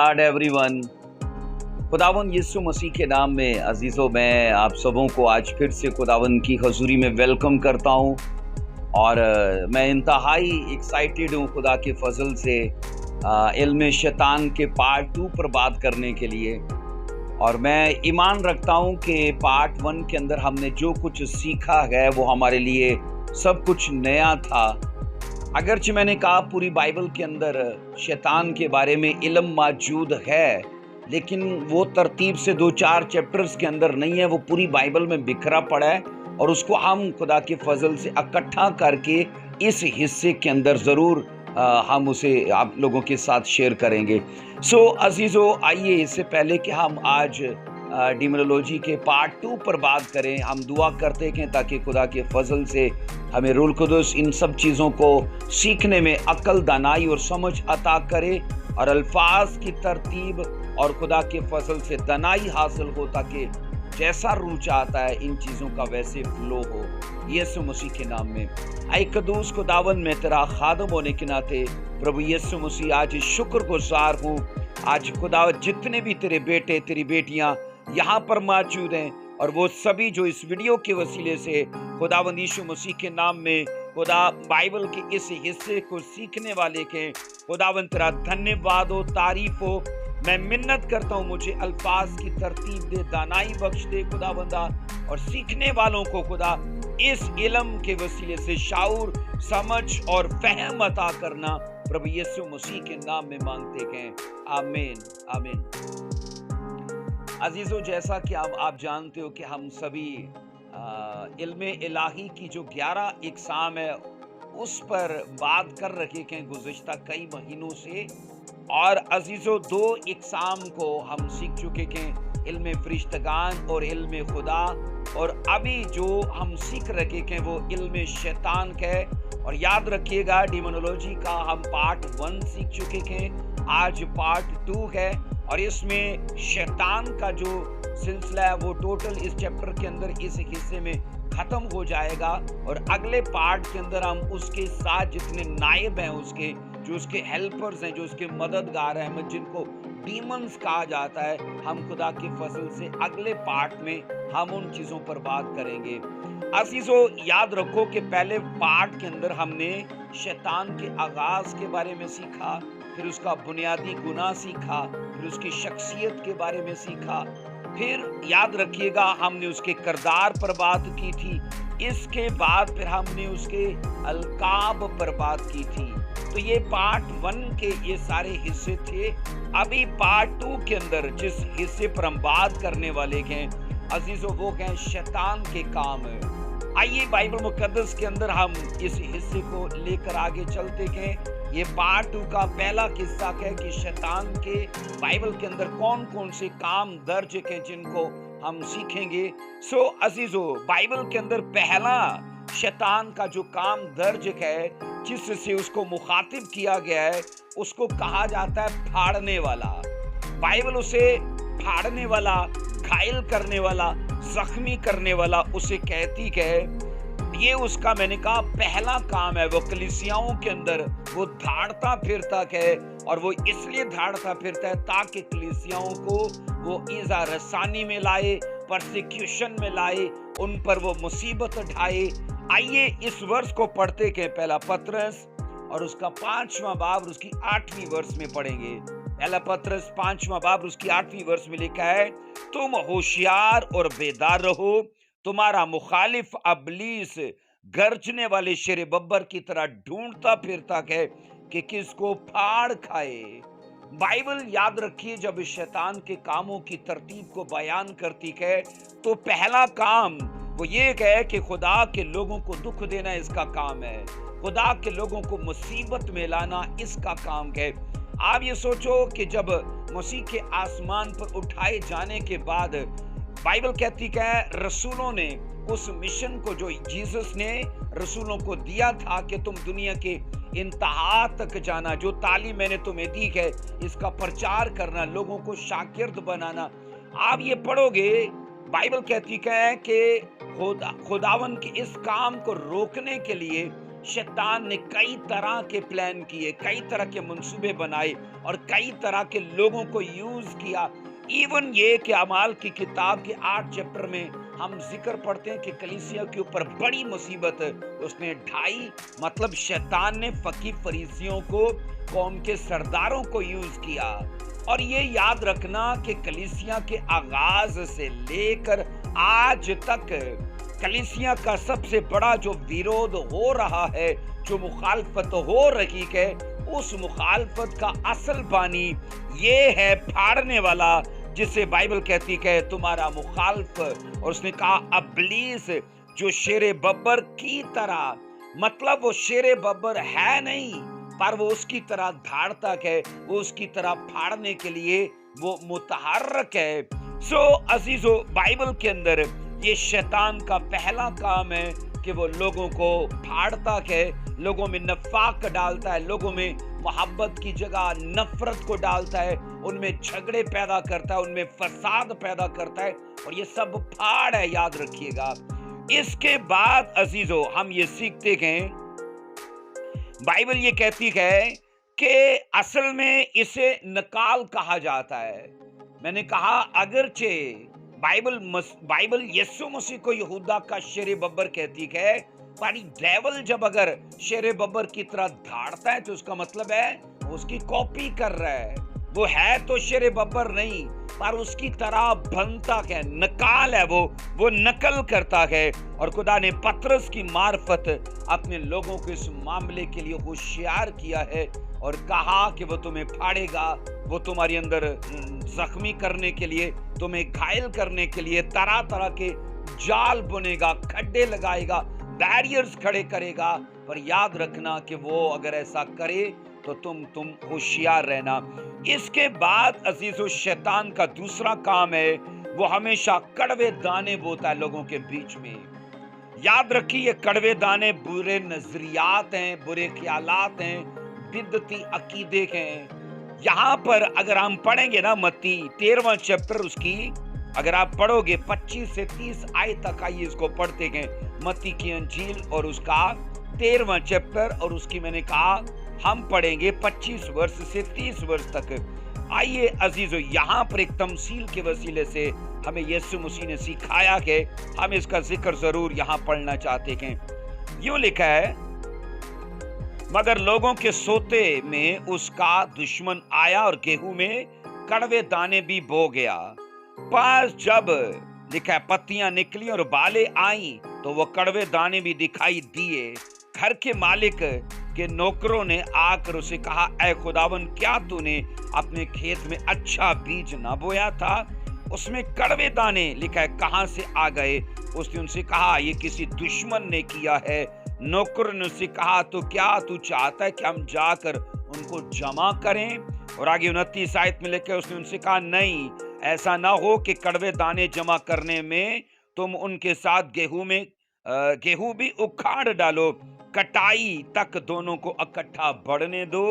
God everyone. खुदावन यीशु मसीह के नाम में अजीज़ों, मैं आप सबों को आज फिर से खुदावन की हजूरी में वेलकम करता हूँ और मैं इंतहाई एक्साइटेड हूँ खुदा के फजल से इल्म शैतान के पार्ट 2 पर बात करने के लिए। और मैं ईमान रखता हूँ कि पार्ट 1 के अंदर हमने जो कुछ सीखा है वो हमारे लिए सब कुछ नया था। अगरचे मैंने कहा पूरी बाइबल के अंदर शैतान के बारे में इल्म मौजूद है, लेकिन वो तरतीब से 2-4 चैप्टर्स के अंदर नहीं है, वो पूरी बाइबल में बिखरा पड़ा है और उसको हम खुदा के फजल से इकट्ठा करके इस हिस्से के अंदर ज़रूर हम उसे आप लोगों के साथ शेयर करेंगे। सो अजीज़ों, आइए इससे पहले कि हम आज डीमोनोलॉजी के पार्ट 2 पर बात करें, हम दुआ करते हैं ताकि खुदा के फजल से हमें रूल कुदस इन सब चीज़ों को सीखने में अक्ल, दानाई और समझ अता करे और अल्फाज की तरतीब और खुदा के फजल से दानाई हासिल हो ताकि जैसा रूह चाहता है इन चीज़ों का वैसे फ्लो हो, यीशु मसीह के नाम में। ऐ कदूस खुदावन, मैं तेरा खादम होने के नाते प्रभु यीशु मसीह आज शुक्रगुजार हूँ। आज खुदा जितने भी तेरे बेटे तेरी बेटियाँ यहाँ पर मौजूद हैं और वो सभी जो इस वीडियो के वसीले से खुदावंद यीशु मसीह के नाम में खुदा बाइबल के इस हिस्से को सीखने वाले के खुदावंद तेरा धन्यवाद हो, तारीफ हो। मैं मिन्नत करता हूँ, मुझे अल्फाज की तरतीब दे, दानाई बख्श दे खुदावंदा, और सीखने वालों को खुदा इस इल्म के वसीले से शाऊर, समझ और फहम अता करना प्रभु यीशु मसीह के नाम में मांगते हैं, आमीन आमीन। अजीजों, जैसा कि आप जानते हो कि हम सभी इल्मे इलाही की जो 11 इक़साम है उस पर बात कर रखे हैं गुज़िश्ता कई महीनों से। और अजीजों, 2 इक़साम को हम सीख चुके हैं, इल्मे फरिश्तगान और इल्मे खुदा। और अभी जो हम सीख रखे हैं वो इल्मे शैतान का है। और याद रखिएगा, डीमोनोलॉजी का हम पार्ट 1 सीख चुके हैं, आज पार्ट 2 है और इसमें शैतान का जो सिलसिला है वो टोटल इस चैप्टर के अंदर इस हिस्से में खत्म हो जाएगा। और अगले पार्ट के अंदर हम उसके साथ जितने नायब हैं, उसके जो उसके हेल्पर्स हैं, जो उसके मददगार हैं, जिनको डीमंस कहा जाता है, हम खुदा के फजल से अगले पार्ट में हम उन चीज़ों पर बात करेंगे। अजीजों, याद रखो कि पहले पार्ट के अंदर हमने शैतान के आगाज के बारे में सीखा, फिर उसका बुनियादी गुनाह सीखा, फिर उसकी शख्सियत के बारे में सीखा, फिर याद रखिएगा हमने उसके किरदार पर बात की थी, इसके बाद फिर हमने उसके अलकाब पर बात की थी। तो ये पार्ट 1 के ये सारे हिस्से थे। अभी पार्ट 2 के अंदर जिस हिस्से पर हम बात करने वाले हैं अजीजों, वो हैं शैतान के काम। आइए बाइबल मुकद्दस के अंदर हम इस हिस्से को लेकर आगे चलते हैं। ये पार्ट 2 का पहला किस्सा है कि शैतान के बाइबल के अंदर कौन कौन से काम दर्ज हैं जिनको हम सीखेंगे। सो अजीजों, बाइबल के अंदर पहला शैतान का जो काम दर्ज है जिससे उसको मुखातिब किया गया है, उसको कहा जाता है फाड़ने वाला। बाइबल उसे फाड़ने वाला, घायल करने वाला, जख्मी करने वाला उसे कहती है। ये उसका, मैंने कहा, पहला काम है। वो कलीसियाओं के अंदर वो धाड़ता फिरता है और वो इसलिए धाड़ता फिरता है ताकि कलीसियाओं को वो ईज़ा रसानी में लाए, परसिक्यूशन में लाए, उन पर वो मुसीबत ढाए। आइए इस वर्ष को पढ़ते हैं, पहला पत्रस और उसका 5वां बाब और उसकी 8वीं वर्ष में पढ़ेंगे। पहला पत्रस 5वां बाब उसकी 8वीं वर्ष में लिखा है, तुम होशियार और बेदार रहो, तुम्हारा मुखालिफ अबलीस गर्जने वाले शेर बब्बर की तरह ढूंढता फिरता है कि किसको फाड़ खाए। बाइबल, याद रखिए, जब शैतान के कामों की तरतीब को बयान करती है तो पहला काम वो ये है कि खुदा के लोगों को दुख देना इसका काम है, खुदा के लोगों को मुसीबत में लाना इसका काम है। आप ये सोचो कि जब मसीह के आसमान पर उठाए जाने के बाद बाइबल कहती है रसूलों ने उस मिशन को जो जीसस ने रसूलों को दिया था कि तुम दुनिया के इंतहा तक जाना, जो तालीम मैंने तुम्हें दी है इसका प्रचार करना, लोगों को शागिर्द बनाना। आप ये पढ़ोगे, बाइबल कहती है कि खुदावन के इस काम को रोकने के लिए शैतान ने कई तरह के प्लान किए, कई तरह के मंसूबे बनाए और कई तरह के लोगों को यूज किया। इवन ये कि अमाल की किताब के 8 चैप्टर में हम जिक्र पढ़ते हैं कि कलीसिया के ऊपर बड़ी मुसीबत उसने ढाई, मतलब शैतान ने फकीह फरीसियों को, कौम के सरदारों को यूज किया। और ये याद रखना कि कलीसिया के आगाज से लेकर आज तक कलीसिया का सबसे बड़ा जो विरोध हो रहा है, जो मुखालफत हो रही है, उस मुखालफत का असल बानी ये है फाड़ने वाला, जिसे बाइबल कहती है तुम्हारा मुखालफ। और उसने कहा अब्लीस जो शेरे बब्बर की तरह, मतलब वो शेरे बब्बर है नहीं, पर वो उसकी तरह धाड़ता है, वो उसकी तरह फाड़ने के लिए वो मुतहर्रक है। सो अजीजो, बाइबल के अंदर ये शैतान का पहला काम है कि वो लोगों को फाड़ता है, लोगों में नफाक डालता है, लोगों में मोहब्बत की जगह नफरत को डालता है, उनमें झगड़े पैदा करता है, उनमें फसाद पैदा करता है, और ये सब फाड़ है, याद रखिएगा। इसके बाद अजीजो हम ये सीखते हैं, बाइबल ये कहती है कि असल में इसे नकाल कहा जाता है। मैंने कहा अगरचे बाइबल यीशु मसीह को यहूदा का शेरे बब्बर कहती है, पर डेविल जब अगर शेरे बब्बर की तरह धाड़ता है तो उसका मतलब है उसकी कॉपी कर रहा है। वो है तो शेरे बब्बर नहीं, पर उसकी तरह बनता है, नकाल है, वो नकल करता है। और खुदा ने पतरस की मार्फत अपने लोगों को इस मामले के लिए होशियार किया है और कहा कि वो तुम्हें फाड़ेगा, वो तुम्हारे अंदर जख्मी करने के लिए, तुम्हें घायल करने के लिए तरह तरह के जाल बुनेगा, खड्डे लगाएगा, बैरियर्स खड़े करेगा। पर याद रखना कि वो अगर ऐसा करे तो तुम होशियार रहना। इसके बाद अजीजो, शैतान का दूसरा काम है, वो हमेशा कड़वे दाने बोता है लोगों के बीच में। याद रखिए, ये कड़वे दाने बुरे नजरियात हैं, बुरे ख्यालात हैं, बिदती अकीदे हैं। यहाँ पर अगर हम पढ़ेंगे ना मत्ती 13वां चैप्टर, उसकी अगर आप पढ़ोगे 25 से 30 आयत तक, आइए इसको पढ़ते हैं। मत्ती की अंजील और उसका 13वां चैप्टर, और उसकी मैंने कहा हम पढ़ेंगे 25 वर्ष से 30 वर्ष तक। आइए अजीजो, यहाँ पर एक तमसील के वसीले से हमें यीशु मसीह ने सिखाया है, हम इसका जिक्र जरूर यहाँ पढ़ना चाहते हैं। यूं लिखा है, मगर लोगों के सोते में उसका दुश्मन आया और गेहूं में कड़वे दाने भी बो गया। पास जब लिखा है पत्तियां निकली और बाले आई तो वो कड़वे दाने भी दिखाई दिए। घर के मालिक के नौकरों ने आकर उसे कहा, ऐ खुदावन, क्या तूने अपने खेत में अच्छा बीज ना बोया था? उसमें कड़वे दाने लिखा है कहां से आ गए? उसने उनसे कहा, ये किसी दुश्मन ने किया है। नौकर ने उससे कहा, तो क्या तू चाहता है कि हम जाकर उनको जमा करें? और आगे 29 आयत में लिखा है, उसने उनसे कहा, नहीं, ऐसा ना हो कि कड़वे दाने जमा करने में तुम उनके साथ गेहूं भी उखाड़ डालो। कटाई तक दोनों को इकट्ठा बढ़ने दो,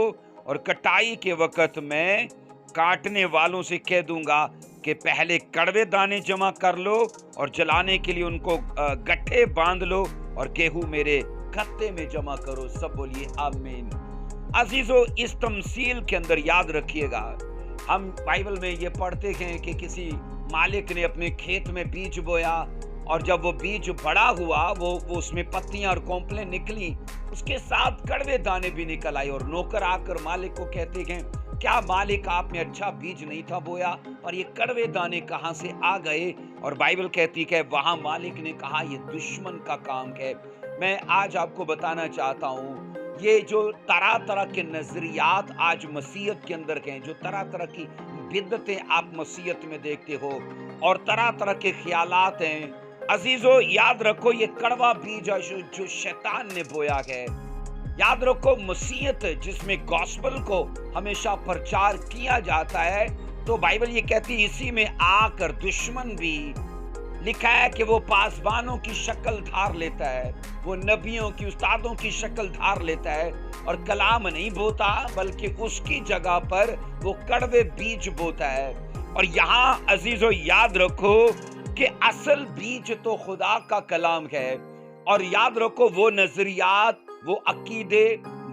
और कटाई के वक्त मैं काटने वालों से कह दूंगा कि पहले कड़वे दाने जमा कर लो और जलाने के लिए उनको गट्ठे बांध लो, और गेहूं मेरे गत्ते में जमा करो। सब बोलिए आमीन। अजीजों, इस तमसील के अंदर याद रखिएगा, हम बाइबल में ये पढ़ते हैं कि किसी मालिक ने अपने खेत में बीज बोया, और जब वो बीज बड़ा हुआ, वो उसमें पत्तियां और कोंपलें निकली, उसके साथ कड़वे दाने भी निकल आए। और नौकर आकर मालिक को कहते हैं, क्या मालिक, आपने अच्छा बीज नहीं था बोया, और ये कड़वे दाने कहां से आ गए? और बाइबल कहती है वहां मालिक ने कहा, ये दुश्मन का काम है। मैं आज आपको बताना चाहता हूं, ये जो तरह तरह के नजरियात आज मसीहत के अंदर हैं, जो तरह तरह की बिदतें आप मसीहत में देखते हो, और तरह तरह के ख्यालात हैं, अजीजों याद रखो, ये कड़वा बीज जो शैतान ने बोया है। याद रखो, मसीहत जिसमें गॉस्पेल को हमेशा प्रचार किया जाता है, तो बाइबल ये कहती है इसी में आकर दुश्मन भी, लिखा है कि वो पासबानों की शक्ल धार लेता है, वो नबियों की, उस्तादों की शक्ल धार लेता है, और कलाम नहीं बोता, बल्कि उसकी जगह पर वो कड़वे बीज बोता है। और यहाँ अजीजों याद रखो कि असल बीज तो खुदा का कलाम है, और याद रखो वो नजरियात वो अकीदे,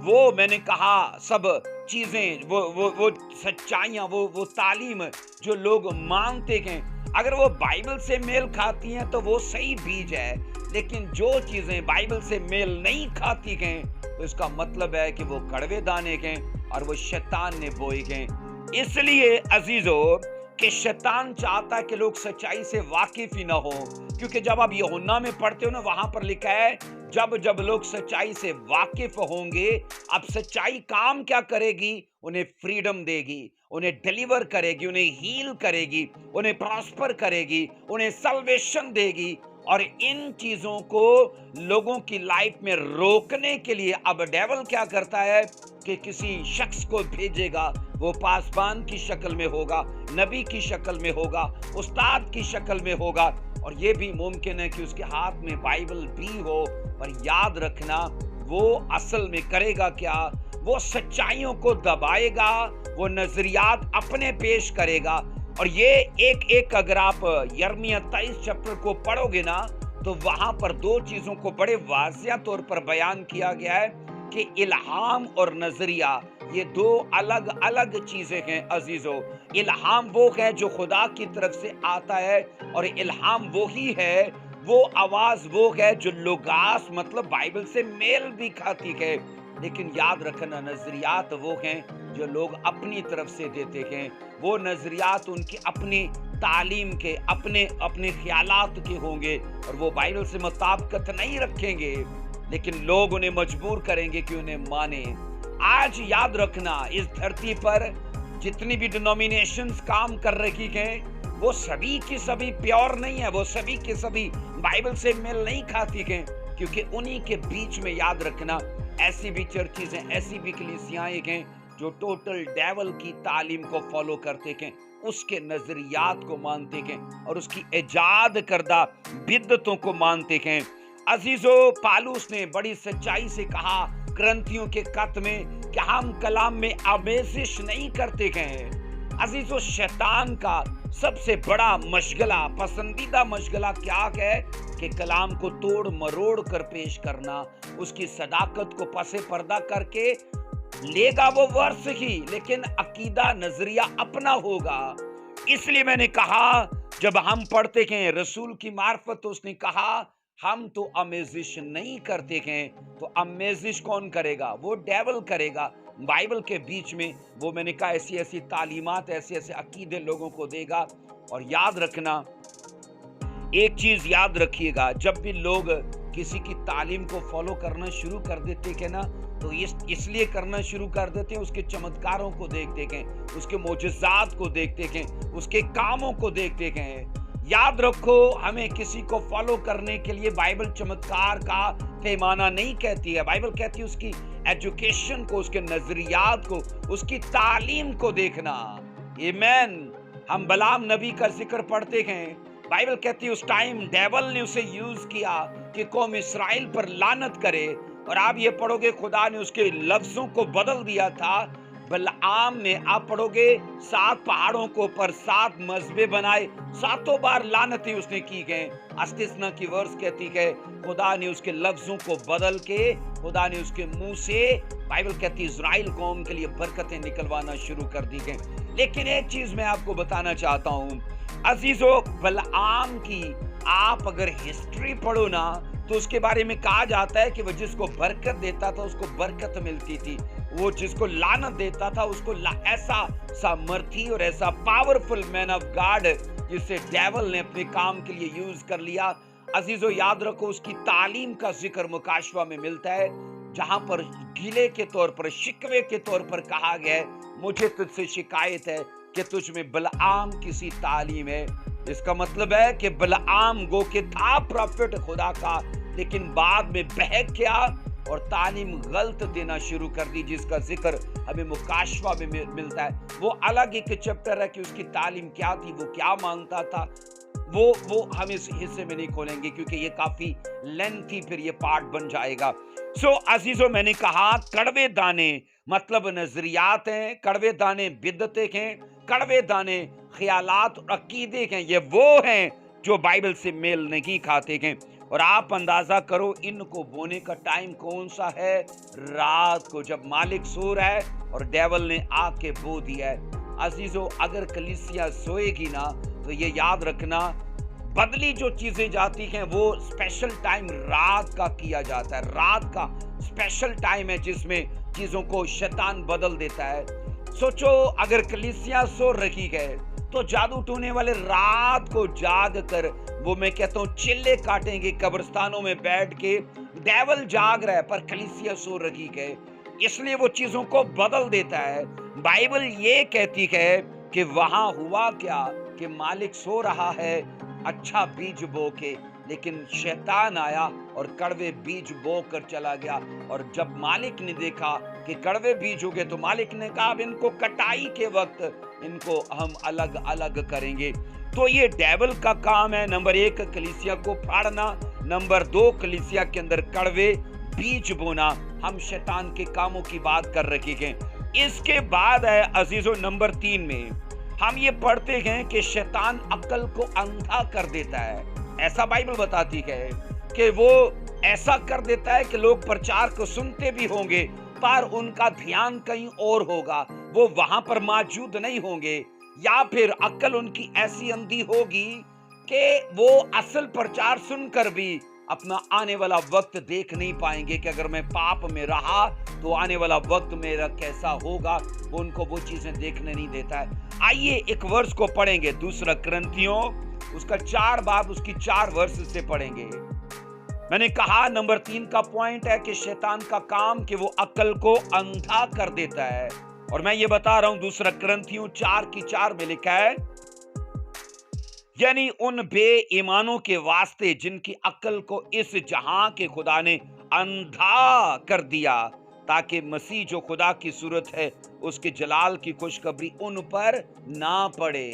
वो मैंने कहा सब चीजें, वो सच्चाइयां, वो तालीम जो लोग मानते हैं, अगर वो बाइबल से मेल खाती हैं तो वो सही बीज है। लेकिन जो चीजें बाइबल से मेल नहीं खाती हैं तो इसका मतलब है कि वो कड़वे दाने हैं और वो शैतान ने बोए हैं। इसलिए अजीजों कि शैतान चाहता है कि लोग सच्चाई से वाकिफ ही ना हो, क्योंकि जब आप यूहन्ना में पढ़ते हो ना, वहां पर लिखा है जब जब लोग सच्चाई से वाकिफ होंगे, अब सच्चाई काम क्या करेगी? उन्हें फ्रीडम देगी, उन्हें डिलीवर करेगी, उन्हें हील करेगी, उन्हें प्रॉस्पर करेगी, उन्हें सल्वेशन देगी। और इन चीजों को लोगों की लाइफ में रोकने के लिए अब डेविल क्या करता है कि किसी शख्स को भेजेगा, वो पासबान की शक्ल में होगा, नबी की शक्ल में होगा, उस्ताद की शक्ल में होगा, और ये भी मुमकिन है कि उसके हाथ में बाइबल भी हो। पर याद रखना, वो असल में करेगा क्या? वो सच्चाइयों को दबाएगा, वो नजरियात अपने पेश करेगा। और ये एक एक अगर आप यिर्मयाह 23 चैप्टर को पढ़ोगे ना, तो वहां पर दो चीजों को बड़े वाज़िया तौर पर बयान किया गया है कि इल्हाम और नजरिया ये दो अलग अलग चीजें हैं अजीजों। इल्हाम वो है जो खुदा की तरफ से आता है, और इल्हाम वो ही है, वो आवाज वो है जो लोगास मतलब बाइबल से मेल भी खाती है। लेकिन याद रखना, नजरियात वो हैं जो लोग अपनी तरफ से देते हैं। वो नजरियात उनकी अपनी तालीम के, अपने अपने ख्यालात के होंगे, और वो बाइबल से मुताबिकत नहीं रखेंगे, लेकिन लोग उन्हें मजबूर करेंगे कि उन्हें माने। आज याद रखना, इस धरती पर जितनी भी डिनोमिनेशंस काम कर रही हैं, वो सभी की सभी प्योर नहीं है, वो सभी के सभी बाइबल से मेल नहीं खाती हैं, क्योंकि उन्हीं के बीच में याद रखना ऐसी भी चर्चेज हैं, ऐसी भी कलीसियाएं हैं जो टोटल डेविल की तालीम को फॉलो करते हैं, उसके नजरियात को मानते हैं और उसकी इजाद करदा बिद्दतों को मानते हैं। अजीजों, पालूस ने बड़ी सच्चाई से कहा ग्रंथियों के खत में कि हम कलाम में आमेजिश नहीं करते हैं। अजीजों, शैतान का सबसे बड़ा मशगला, पसंदीदा मशगला क्या है कि कलाम को तोड़ मरोड़ कर पेश करना, उसकी सदाकत को पसे पर्दा करके लेगा वो वर्ष ही, लेकिन अकीदा नजरिया अपना होगा। इसलिए मैंने कहा, जब हम पढ़ते हैं रसूल की मार्फत, तो उसने कहा हम तो अमेजिश नहीं करते हैं। तो अमेजिश कौन करेगा? वो डेविल करेगा। बाइबल के बीच में वो मैंने कहा ऐसी ऐसी तालीमात, ऐसे ऐसे अकीदे लोगों को देगा। और याद रखना, एक चीज याद रखिएगा, जब भी लोग किसी की तालीम को फॉलो करना शुरू कर देते हैं ना, तो इसलिए करना शुरू कर देते हैं, उसके चमत्कारों को देखते हैं, उसके मोजज़ात को देखते हैं, उसके कामों को देखते हैं। याद रखो, हमें किसी को फॉलो करने के लिए बाइबल चमत्कार का पैमाना नहीं कहती है। बाइबल कहती है उसकी एजुकेशन को, उसके नजरियात को, उसकी तालीम को देखना। आमीन। हम बलाम नबी का जिक्र पढ़ते हैं, बाइबल कहती है उस टाइम डेविल ने उसे यूज किया कि कौम इस्राएल पर लानत करे, और आप ये पढ़ोगे खुदा ने उसके लफ्जों को बदल दिया था। बलआम ने, आप पढ़ोगे, 7 पहाड़ों को पर 7 मजबे बनाए, 7 बार लानतें उसने की गए। अस्तिस्ना की वर्स कहती है खुदा ने उसके लफ्जों को बदल के, खुदा ने उसके मुंह से, बाइबल कहती है इजराइल कौम के लिए बरकतें निकलवाना शुरू कर दी गई। लेकिन एक चीज मैं आपको बताना चाहता हूं अजीजों, बलआम की आप अगर हिस्ट्री पढ़ो ना, तो उसके बारे में कहा जाता है कि वो जिसको बरकत देता था उसको बरकत मिलती थी, वो जिसको लानत देता था उसको ऐसा सामर्थी और ऐसा पावरफुल मैन ऑफ गॉड जिसे डेविल ने अपने काम के लिए यूज कर लिया। अजीजों, याद रखो, उसकी तालीम का जिक्र मुकाशवा में मिलता है, जहां पर गिले के तौर पर, शिकवे के तौर पर कहा गया है, मुझे तुझसे शिकायत है कि तुझ में बलआम किसी तालीम है। इसका मतलब है कि बलआम गो के था प्रॉफिट खुदा का, लेकिन बाद में बहक गया और तालीम गलत देना शुरू कर दी, जिसका जिक्र हमें मुकाशवा में मिलता है। वो अलग एक चैप्टर है कि उसकी तालीम क्या थी, वो क्या मांगता था, वो हम इस हिस्से में नहीं खोलेंगे क्योंकि ये काफी लेंथी फिर ये पार्ट बन जाएगा। सो अजीजों, मैंने कहा कड़वे दाने मतलब नजरियात हैं, कड़वे दाने बिदतें हैं, कड़वे दाने ख्यालात और अकीदे हैं। ये वो हैं जो बाइबल से मेल नहीं खाते हैं। और आप अंदाजा करो इनको बोने का टाइम कौन सा है? रात को, जब मालिक सो रहा है और डेविल ने आके बो दिया है। अजीजों, अगर कलीसिया सोएगी ना, तो ये याद रखना, बदली जो चीजें जाती हैं वो स्पेशल टाइम रात का किया जाता है। रात का स्पेशल टाइम है जिसमें चीजों को शैतान बदल देता है। सोचो, अगर कलीसिया सो रखी है तो जादू टूने वाले रात को जाग कर, वो मैं कहता हूँ, चिल्ले काटेंगे कब्रिस्तानों में बैठ के। डेविल जाग रहा है पर कलीसिया सो रखी है, इसलिए वो चीजों को बदल देता है। बाइबल ये कहती है कि वहां हुआ क्या कि मालिक सो रहा है अच्छा बीज बो के, लेकिन शैतान आया और कड़वे बीज बो कर चला गया। और जब मालिक ने देखा कि कड़वे बीज हो गए तो मालिक ने कहा अब इनको कटाई के वक्त इनको हम अलग अलग करेंगे। तो ये डेविल का काम है, नंबर 1 कलीसिया को फाड़ना, नंबर 2 कलीसिया के अंदर कड़वे बीज बोना। हम शैतान के कामों की बात कर रहे हैं। इसके बाद है अजीजों, नंबर 3 में हम ये पढ़ते हैं कि शैतान अक्ल को अंधा कर देता है। ऐसा बाइबल बताती है कि वो ऐसा कर देता है कि लोग प्रचार को सुनते भी होंगे पर उनका ध्यान कहीं और होगा, वो वहां पर मौजूद नहीं होंगे। या फिर अक्ल उनकी ऐसी अंधी होगी कि वो असल प्रचार सुनकर भी अपना आने वाला वक्त देख नहीं पाएंगे कि अगर मैं पाप में रहा तो आने वाला वक्त मेरा कैसा होगा, उनको वो चीजें देखने नहीं देता है। आइए एक वर्ष को पढ़ेंगे, 2 कुरिन्थियों उसका 4 बाब उसकी 4 वर्ष से पढ़ेंगे। मैंने कहा नंबर 3 का पॉइंट है कि शैतान का काम कि वो अक्ल को अंधा कर देता है। और मैं ये बता रहा हूं 2 कुरिन्थियों 4 की 4 में लिखा है, यानी उन बेईमानों के वास्ते जिनकी अक्ल को इस जहां के खुदा ने अंधा कर दिया, ताकि मसीह जो खुदा की सूरत है उसके जलाल की खुशखबरी उन पर ना पड़े।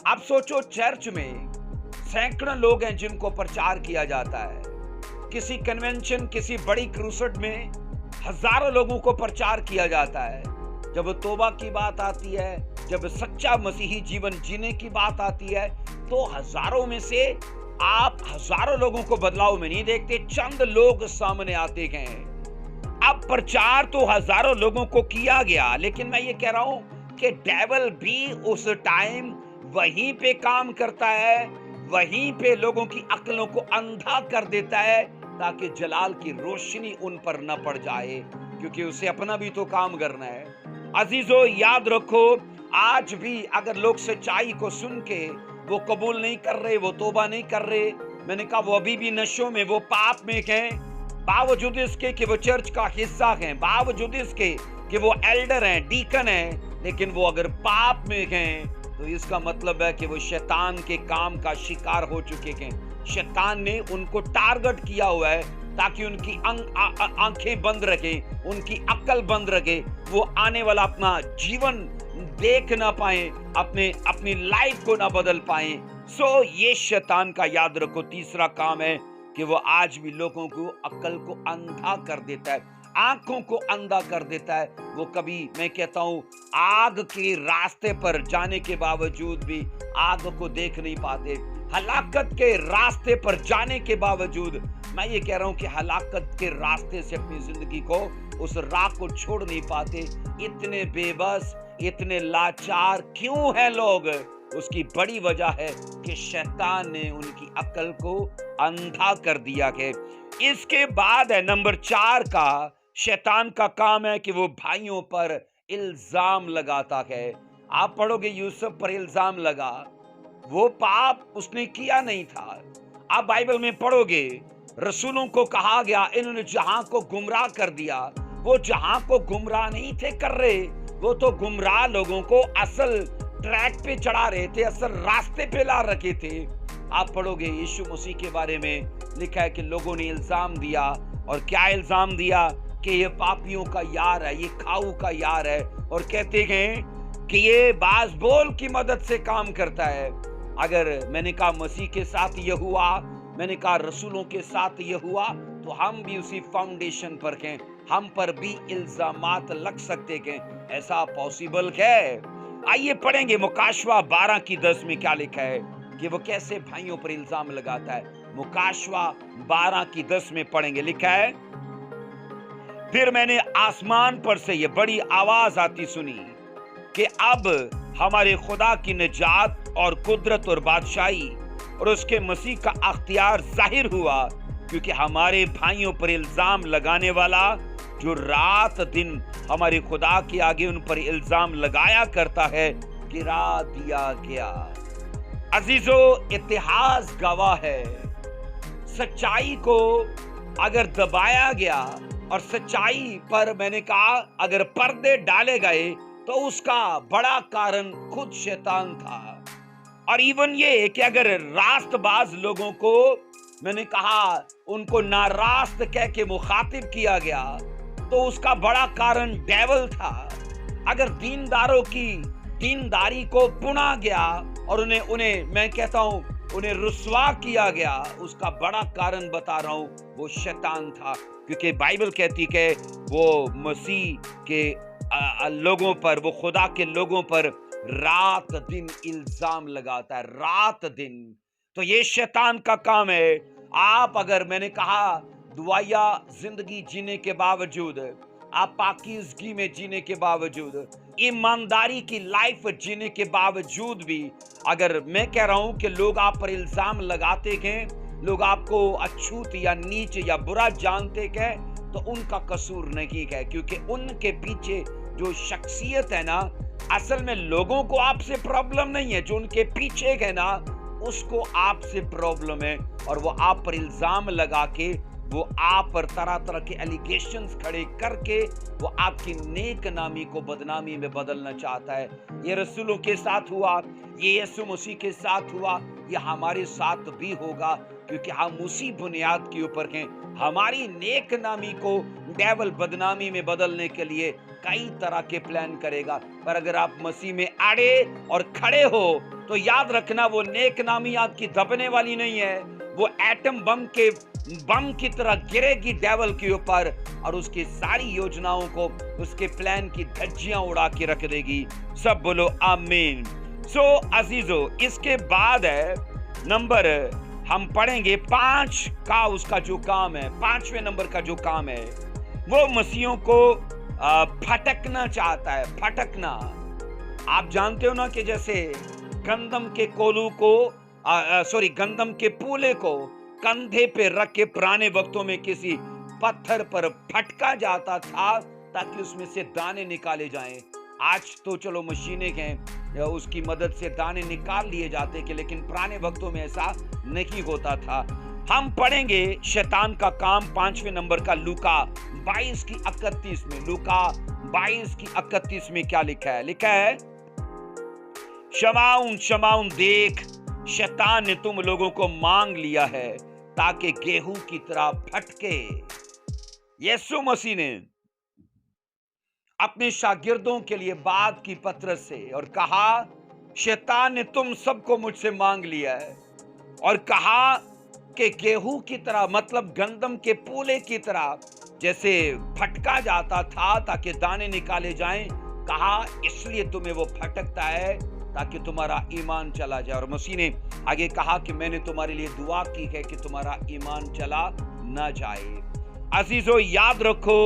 आप सोचो, चर्च में सैकड़ों लोग हैं जिनको प्रचार किया जाता है। किसी कन्वेंशन, किसी बड़ी क्रूसेड में हजारों लोगों को प्रचार किया जाता है। जब तौबा की बात आती है, जब सच्चा मसीही जीवन जीने की बात आती है, तो हजारों में से आप हजारों लोगों को बदलाव में नहीं देखते, चंद लोग सामने आते हैं। अब प्रचार तो हजारों लोगों को किया गया, लेकिन मैं ये कह रहा हूं कि डेविल भी उस टाइम वहीं पे काम करता है, वहीं पे लोगों की अक्लों को अंधा कर देता है ताकि जलाल की रोशनी उन पर न पड़ जाए, क्योंकि उसे अपना भी तो काम करना है। अजीजों, याद रखो, आज भी अगर लोग सच्चाई को सुन के वो कबूल नहीं कर रहे, वो तौबा नहीं कर रहे, मैंने कहा वो अभी भी नशों में, वो पाप में हैं, बावजूद इसके कि वो चर्च का हिस्सा हैं, बावजूद इसके कि वो एल्डर हैं, डीकन हैं, लेकिन वो अगर पाप में हैं तो इसका मतलब है कि वो शैतान के काम का शिकार हो चुके हैं। शैतान ने उनको टारगेट किया हुआ है ताकि उनकी आंखें बंद रखे, उनकी अक्ल बंद रखे, वो आने वाला अपना जीवन देख ना पाए, अपनी लाइफ को ना बदल पाए। सो ये शैतान का याद रखो तीसरा काम है कि वो आज भी लोगों को अक्ल को अंधा कर देता है, आंखों को अंधा कर देता है। वो कभी, मैं कहता हूं, आग के रास्ते पर जाने के बावजूद भी आग को देख नहीं पाते, हलाकत के रास्ते पर जाने के बावजूद, मैं ये कह रहा हूं कि हलाकत के रास्ते से अपनी जिंदगी को, उस राह को छोड़ नहीं पाते। इतने बेबस, इतने लाचार क्यों है लोग? उसकी बड़ी वजह है कि शैतान ने उनकी अक्ल को अंधा कर दिया है। इसके बाद है नंबर 4 का, शैतान का काम है कि वो भाइयों पर इल्जाम लगाता है। आप पढ़ोगे यूसुफ पर इल्जाम लगा, वो पाप उसने किया नहीं था। आप बाइबल में पढ़ोगे, रसूलों को कहा गया इन्होंने जहां को गुमराह कर दिया। वो जहां को गुमराह नहीं थे कर रहे, वो तो गुमराह लोगों को असल ट्रैक पे चढ़ा रहे थे, असल रास्ते पे ला रखे थे। आप पढ़ोगे यीशु मसीह के बारे में लिखा है कि लोगों ने इल्जाम दिया, और क्या इल्जाम दिया कि ये पापियों का यार है, ये खाऊ का यार है, और कहते हैं कि ये बाज़बोल की मदद से काम करता है। अगर मैंने कहा मसीह के साथ ये हुआ, मैंने कहा रसूलों के साथ ये हुआ, तो हम भी उसी फाउंडेशन पर हैं, हम पर भी इल्जामात लग सकते हैं। ऐसा पॉसिबल है? आइए पढ़ेंगे मुकाशवा 12 की 10 में क्या लिखा है। कि वो कैसे भाइयों पर इल्जाम लगाता है। मुकाशवा 12 की 10 में पढ़ेंगे, लिखा है, फिर मैंने आसमान पर से ये बड़ी आवाज आती सुनी कि अब हमारे खुदा की निजात और कुदरत और बादशाही और उसके मसीह का अख्तियार जाहिर हुआ, क्योंकि हमारे भाइयों पर इल्जाम लगाने वाला जो रात दिन हमारे खुदा के आगे उन पर इल्जाम लगाया करता है, गिरा दिया गया। अजीजो, इतिहास गवाह है, सच्चाई को अगर दबाया गया और सच्चाई पर मैंने कहा अगर पर्दे डाले गए तो उसका बड़ा कारण खुद शैतान था। और इवन ये कि अगर रास्तबाज लोगों को मैंने कहा उनको नारास्त कह के मुखातिब किया गया तो उसका बड़ा कारण डेविल था। अगर दीनदारों की दीनदारी को पुना गया और उन्हें मैं कहता हूं उन्हें रुस्वा किया गया, उसका बड़ा कारण बता रहा हूं, वो शैतान था। क्योंकि बाइबल कहती है वो मसीह के लोगों पर, वो खुदा के लोगों पर रात दिन इल्जाम लगाता है, रात दिन। तो ये शैतान का काम है। आप अगर मैंने कहा दुआया जिंदगी जीने के बावजूद, आप पाकीज़गी में जीने के बावजूद, ईमानदारी की लाइफ जीने के बावजूद भी अगर मैं कह रहा हूं कि लोग आप पर इल्जाम लगाते हैं, लोग आपको अछूत या नीच या बुरा जानते हैं, तो उनका कसूर नहीं है। क्योंकि उनके पीछे जो शख्सियत है ना, असल में लोगों को आपसे प्रॉब्लम नहीं है, जो उनके पीछे है ना उसको आपसे प्रॉब्लम है। और वो आप पर इल्जाम लगा के, वो आप पर तरह तरह के एलिगेशंस खड़े करके वो आपकी नेक नामी को बदनामी में बदलना चाहता है। ये रसूलों के साथ हुआ, ये यीशु मसीह के साथ हुआ, ये हमारे साथ भी होगा, क्योंकि हम उसी बुनियाद के ऊपर हैं। हमारी नेक नामी को डेविल बदनामी में बदलने के लिए कई तरह के प्लान करेगा। पर अगर आप मसीह में अड़े और खड़े हो तो याद रखना वो नेक नामी आपकी दबने वाली नहीं है, वो एटम बम की तरह गिरेगी डेविल के ऊपर और उसकी सारी योजनाओं को, उसके प्लान की धज्जियां उड़ा के रख देगी। सब बोलो आमीन। सो अजीजो, इसके बाद है नंबर, हम पढ़ेंगे 5 का उसका जो काम है, 5वें नंबर का जो काम है, वो मसीहों को भटकना चाहता है। भटकना, आप जानते हो ना कि जैसे गंदम के कोलू को गंदम के पूले को कंधे पे रख के पुराने वक्तों में किसी पत्थर पर फटका जाता था ताकि उसमें से दाने निकाले जाएं। आज तो चलो मशीनें हैं, उसकी मदद से दाने निकाल लिए जाते हैं, लेकिन पुराने वक्तों में ऐसा नहीं होता था। हम पढ़ेंगे शैतान का काम 5वें नंबर का लूका 22 की 31 में। लूका 22 की 31 में क्या लिखा है? लिखा है, शमाउन शमाउन देख, शैतान ने तुम लोगों को मांग लिया है ताकि गेहूं की तरह फटके। यीशु मसीह ने अपने शागिर्दों के लिए बात की पत्रस से और कहा, शैतान ने तुम सबको मुझसे मांग लिया है, और कहा कि गेहूं की तरह, मतलब गंदम के पूले की तरह जैसे फटका जाता था ताकि दाने निकाले जाएं, कहा इसलिए तुम्हें वो फटकता है ताकि तुम्हारा ईमान चला जाए। और मसीह ने आगे कहा कि मैंने तुम्हारे लिए दुआ की है कि तुम्हारा ईमान चला ना जाए। अजीजों, याद रखो,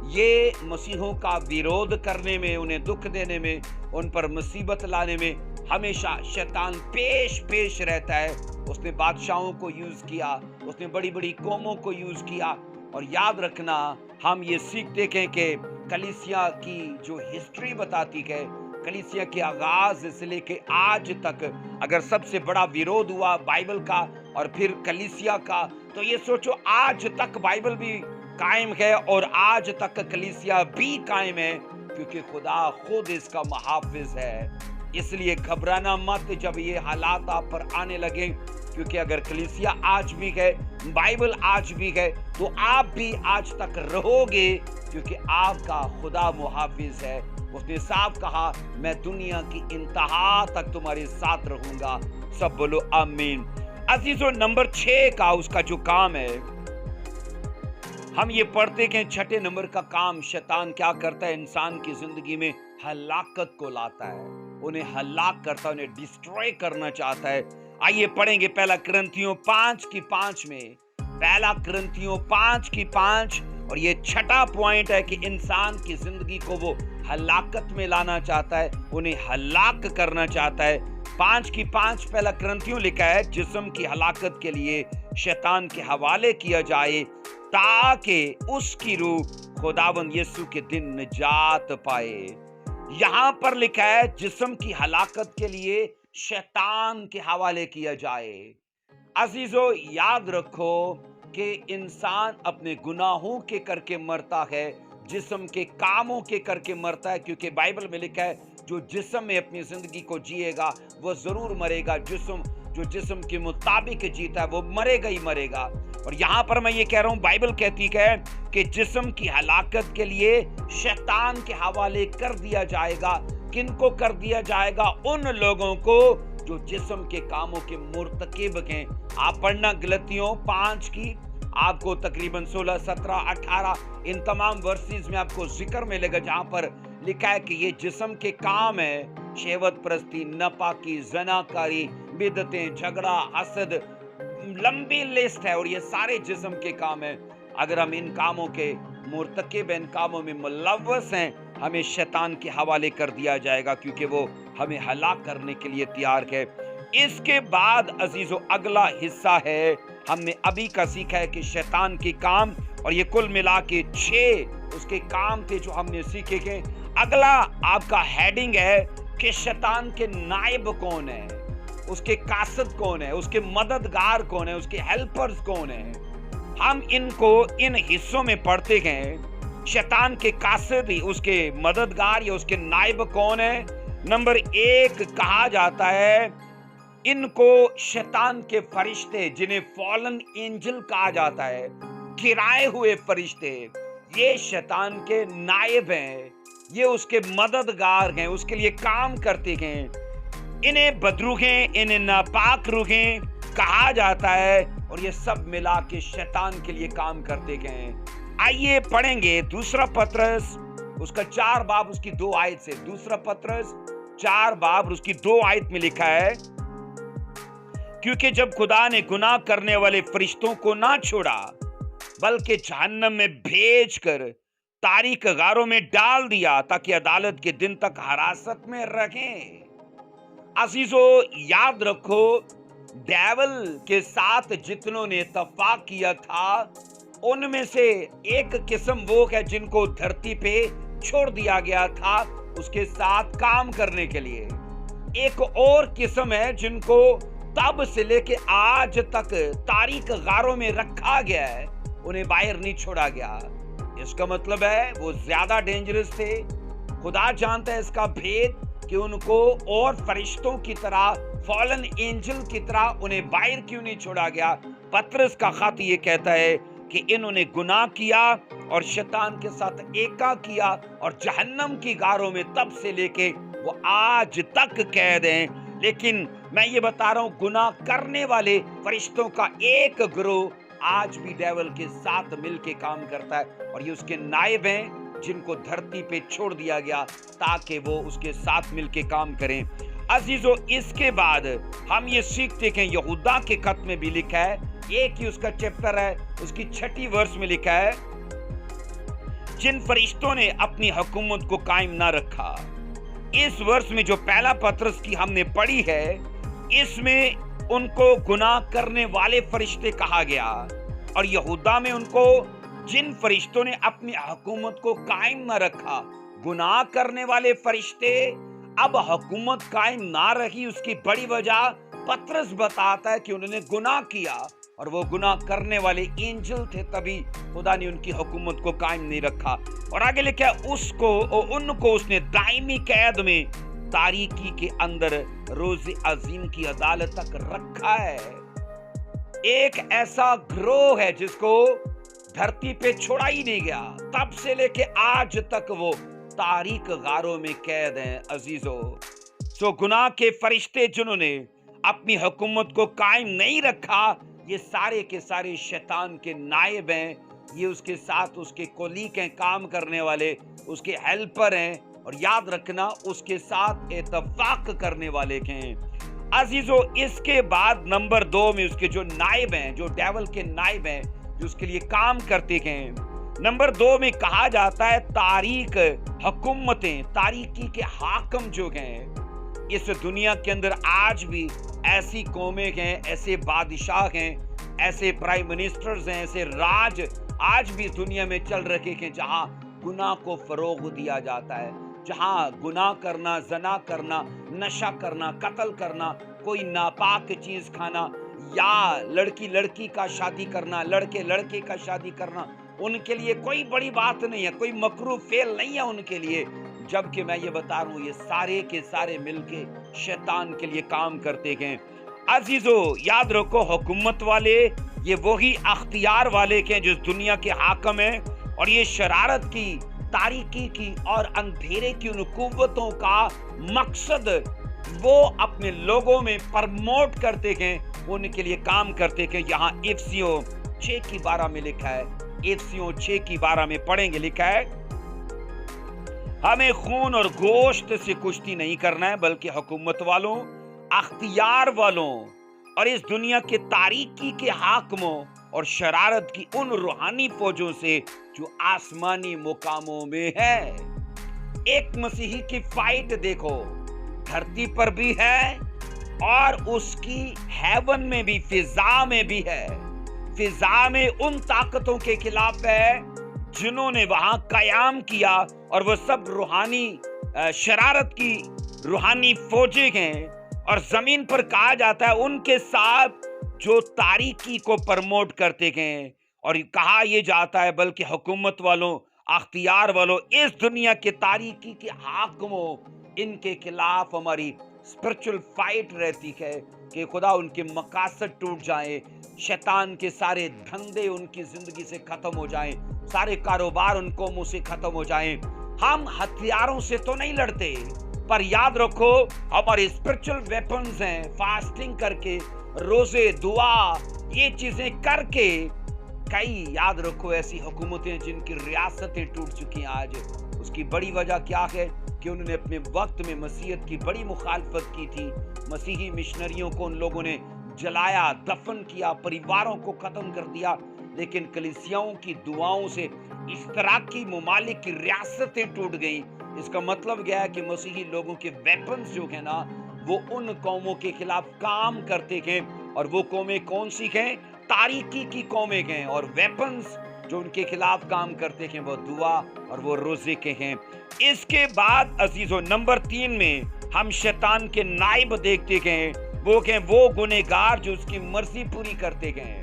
ये मसीहों का विरोध करने में, उन्हें दुख देने में, उन पर मुसीबत लाने में हमेशा शैतान पेश रहता है। उसने बादशाहों को यूज किया, उसने बड़ी बड़ी कौमों को यूज किया। और याद रखना, हम ये सीखते हैं कि कलीसिया की जो हिस्ट्री बताती है, कलीसिया के आगाज से लेके आज तक अगर सबसे बड़ा विरोध हुआ बाइबल का और फिर कलीसिया का, तो ये सोचो आज तक बाइबल भी कायम है और आज तक कलीसिया भी कायम है, क्योंकि खुदा खुद इसका मुहाफिज है। इसलिए घबराना मत जब ये हालात आप पर आने लगे, क्योंकि अगर कलीसिया आज भी है, बाइबल आज भी है, तो आप भी आज तक रहोगे, क्योंकि आपका खुदा मुहाफिज है। उसने साफ कहा, मैं दुनिया की इंतहा तक तुम्हारे साथ रहूंगा। सब बोलो आमीन। अजीजों, नंबर 6 का उसका जो काम है, हम ये पढ़ते हैं 6ठे नंबर का काम शैतान क्या करता है, इंसान की जिंदगी में हलाकत को लाता है, उन्हें हलाक करता है, उन्हें डिस्ट्रॉय करना चाहता है। आइए पढ़ेंगे पहला कुरिन्थियों 5:5 में, पहला कुरिन्थियों 5:5, और ये छठा पॉइंट है कि इंसान की जिंदगी को वो हलाकत में लाना चाहता है, उन्हें हलाक करना चाहता है। 5:5 पहला कुरिन्थियों लिखा है, जिस्म की हलाकत के लिए शैतान के हवाले किया जाए ताकि उसकी रूह खुदावंद यीशु के दिन निजात पाए। यहां पर लिखा है जिस्म की हलाकत के लिए शैतान के हवाले किया जाए। अजीजों, याद रखो कि इंसान अपने गुनाहों के करके मरता है, जिस्म के कामों के करके मरता है, क्योंकि बाइबल में लिखा है जो जिस्म में अपनी जिंदगी को जिएगा वो जरूर मरेगा, जो जिस्म के मुताबिक जीता है वो मरेगा ही मरेगा। और यहाँ पर मैं ये कह रहा हूँ, बाइबल कहती है कि जिस्म की हलाकत के लिए शैतान के हवाले कर दिया जाएगा। किनको कर दिया जाएगा? उन लोगों को जो जिस्म के कामों के मुर्तकिब हैं। आप पढ़ना गलतियों 5 की, आपको तकरीबन 16, 17, 18 इन तमाम वर्सेस में आपको जिक्र मिलेगा जहां पर लिखा है कि ये जिस्म के काम है, शहवत परस्ती, नापाकी, ज़नाकारी, बिदतें, झगड़ा, हसद, लंबी लिस्ट है और ये सारे जिस्म के काम है। अगर हम इन कामों के मुर्तकिब, इन कामों में मुलव्वस हैं, हमें शैतान के हवाले कर दिया जाएगा, क्योंकि वो हमें हलाक करने के लिए तैयार है। इसके बाद अजीजों अगला हिस्सा है, हमने अभी का सीखा है कि शैतान के काम, और ये कुल मिला के 6 उसके काम थे जो हमने सीखे के। अगला आपका हेडिंग है कि शैतान के नायब कौन है, उसके कासद कौन है, उसके मददगार कौन है, उसके हेल्पर्स कौन है। हम इनको इन हिस्सों में पढ़ते गए। शैतान के कासद, उसके मददगार या उसके नायब कौन है। नंबर 1 कहा जाता है इनको शैतान के फरिश्ते, जिन्हें फॉलन एंजल कहा जाता है, गिराए हुए फरिश्ते, ये शैतान के नायब हैं, ये उसके मददगार हैं, उसके लिए काम करते हैं। इन्हें बदरूहें, इन्हें नापाक रूहें कहा जाता है, और ये सब मिला के शैतान के लिए काम करते हैं। आइए पढ़ेंगे दूसरा पत्रस उसका 4 बाब उसकी 2 आयत से। दूसरा पत्रस 4 बाब उसकी 2 आयत में लिखा है, क्योंकि जब खुदा ने गुनाह करने वाले फरिश्तों को ना छोड़ा बल्कि जहन्नम में भेजकर तारीक गारों में डाल दिया ताकि अदालत के दिन तक हिरासत में रखें। अजीजों, याद रखो, डेविल के साथ जितनों ने इत्तफाक किया था उनमें से एक किस्म वो है जिनको धरती पे छोड़ दिया गया था उसके साथ काम करने के लिए। एक और किस्म है जिनको तब से लेके आज तक तारीक गारों में रखा गया है, उन्हें बाहर नहीं छोड़ा गया। इसका मतलब है वो ज्यादा डेंजरस थे। खुदा जानता है इसका भेद कि उनको और फरिश्तों की तरह, फॉलन एंजल की तरह उन्हें बाहर क्यों नहीं छोड़ा गया। पत्रस का खत ये कहता है कि इन्होंने गुनाह किया और शैतान के साथ एका किया और जहन्नम की गारों में तब से लेके वो आज तक कैद हैं। लेकिन मैं ये बता रहा हूं, गुनाह करने वाले फरिश्तों का एक ग्रोह आज भी डेविल के साथ मिलके काम करता है, और ये उसके नायब हैं जिनको धरती पे छोड़ दिया गया ताकि वो उसके साथ मिलके काम करें। अजीजों, इसके बाद हम ये सीखते हैं, यहूदा के खत में भी लिखा है, एक ही उसका चैप्टर है, उसकी 6ठी वर्ष में लिखा है, जिन फरिश्तों ने अपनी हुकूमत को कायम ना रखा। इस वर्ष में जो पहला पत्रस की हमने पढ़ी है, इसमें उनको गुनाह करने वाले फरिश्ते कहा गया, और यहूदा में उनको जिन फरिश्तों ने अपनी हुकूमत को कायम ना रखा, गुनाह करने वाले फरिश्ते। अब हुकूमत कायम ना रही, उसकी बड़ी वजह पत्रस बताता है कि उन्होंने गुनाह किया, और वो गुनाह करने वाले एंजल थे, तभी खुदा ने उनकी हुकूमत को कायम नहीं रखा। और आगे लिखा उनको उसने दायमी कैद में तारीकी के अंदर रोज अजीम की अदालत तक रखा है। एक ऐसा ग्रोह है जिसको धरती पे छोड़ा ही नहीं गया, तब से लेके आज तक वो तारीक गारों में कैद हैं। अजीजों, गुनाह के फरिश्ते जिन्होंने अपनी हुकूमत को कायम नहीं रखा, ये सारे के सारे शैतान के नायब हैं। ये उसके साथ उसके कोलीग हैं, काम करने वाले, उसके हेल्पर हैं, और याद रखना उसके साथ इत्तफाक करने वाले हैं। अजीजों, इसके बाद नंबर 2 में उसके जो नायब हैं, जो डेविल के नायब हैं, जो उसके लिए काम करते हैं, नंबर 2 में कहा जाता है तारीक हुकूमतें, तारीकी के हाकम जो हैं। इस दुनिया के अंदर आज भी ऐसी कौमें हैं, ऐसे बादशाह हैं, ऐसे प्राइम मिनिस्टर्स हैं, ऐसे राज आज भी दुनिया में चल रहे हैं जहां गुनाह को फरोग दिया जाता है, जहां गुनाह करना, जना करना, नशा करना, कत्ल करना, कोई नापाक चीज खाना, या लड़की लड़की का शादी करना, लड़के लड़के का शादी करना, उनके लिए कोई बड़ी बात नहीं है, कोई मकरूह फेल नहीं है उनके लिए। जबकि मैं ये बता रहा हूं, ये सारे के सारे मिलके शैतान के लिए काम करते हैं। अजीजों, याद रखो, हुकूमत वाले ये वही अख्तियार वाले के जो दुनिया के हाकम हैं, और ये शरारत की, तारीकी की और अंधेरे की उन कुव्वतों का मकसद वो अपने लोगों में प्रमोट करते हैं, उनके लिए काम करते हैं। यहाँ इफिसियों 6:12 में लिखा है, इफिसियों 6:12 में पढ़ेंगे, लिखा है, हमें खून और गोश्त से कुश्ती नहीं करना है, बल्कि हुकूमत वालों, अख्तियार वालों और इस दुनिया के तारीकी के हाकमों और शरारत की उन रूहानी फौजों से जो आसमानी मुकामों में है। एक मसीही की फाइट देखो, धरती पर भी है और उसकी हेवन में भी, फिजा में भी है। फिजा में उन ताकतों के खिलाफ है जिन्होंने वहां कयाम किया, और वो सब रूहानी शरारत की रूहानी फौजें हैं। और जमीन पर कहा जाता है उनके साथ जो तारीकी को प्रमोट करते हैं, और कहा यह जाता है बल्कि हुकूमत वालों, अख्तियार वालों, इस दुनिया के तारीकी के हाकमों, इनके खिलाफ हमारी स्पिरिचुअल फाइट रहती है कि खुदा उनके मकासद टूट जाए, शैतान के सारे धंधे उनकी जिंदगी से खत्म हो जाएं, सारे कारोबार उनको मुंह से खत्म हो जाएं। हम हथियारों से तो नहीं लड़ते, पर याद रखो हमारे स्पिरिचुअल वेपन्स हैं, फास्टिंग करके, रोजे, दुआ, ये चीजें करके। कई याद रखो ऐसी हुकूमतें जिनकी रियासतें टूट चुकी हैं आज, उसकी बड़ी वजह क्या है कि उन्होंने अपने वक्त में मसीहत की बड़ी मुखालफत की थी। मसीही मिशनरियों को उन लोगों ने जलाया, दफन किया, परिवारों को खत्म कर दिया। लेकिन कलीसियाओं की दुआओं से इस तरह की ममालिक की रियासतें टूट गई। इसका मतलब क्या है कि मसीही लोगों के वेपन्स जो है ना, वो उन कौमों के खिलाफ काम करते हैं, और वो कौमें कौन सी हैं? तारीकी की कौमें हैं, और वेपन्स जो उनके खिलाफ काम करते हैं वो दुआ और वो रोजे के हैं। इसके बाद अजीजों, नंबर 3 में हम शैतान के नाइब देखते हैं, वो हैं वो गुनहगार जो उसकी मर्जी पूरी करते हैं।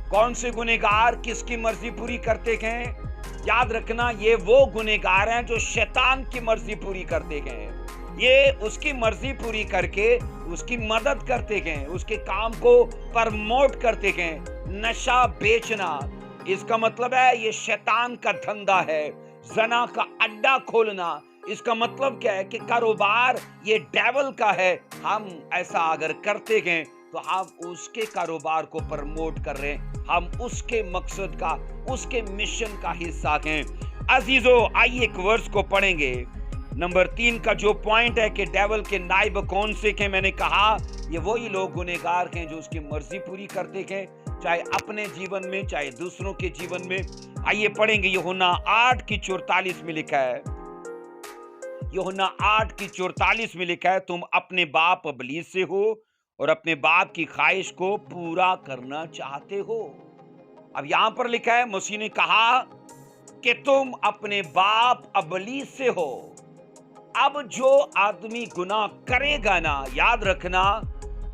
कौन से गुनहगार किसकी मर्जी पूरी करते हैं? याद रखना, ये वो गुनहगार हैं जो शैतान की मर्जी पूरी करते हैं। ये उसकी मर्जी पूरी करके उसकी मदद करते हैं, उसके काम को प्रमोट करते हैं। नशा बेचना, इसका मतलब है ये शैतान का धंधा है। जना का अड्डा खोलना, इसका मतलब क्या है कि कारोबार ये डेविल का है। हम ऐसा अगर करते हैं तो हम उसके कारोबार को प्रमोट कर रहे हैं, हम उसके मकसद का, उसके मिशन का हिस्सा हैं। अजीजों, आइए एक वर्स को पढ़ेंगे। नंबर 3 का जो पॉइंट है कि डेविल के नाइब कौन से हैं, मैंने कहा ये वही लोग गुनहगार हैं जो उसकी मर्जी पूरी करते हैं, चाहे अपने जीवन में चाहे दूसरों के जीवन में। आइए पढ़ेंगे, यूहन्ना 8:44 में लिखा है, यूहन्ना 8:44 में लिखा है, तुम अपने बाप इब्लीस से हो और अपने बाप की ख्वाहिश को पूरा करना चाहते हो। अब यहां पर लिखा है, मसीह ने कहा कि तुम अपने बाप इब्लीस से हो। अब जो आदमी गुनाह करेगा ना, याद रखना,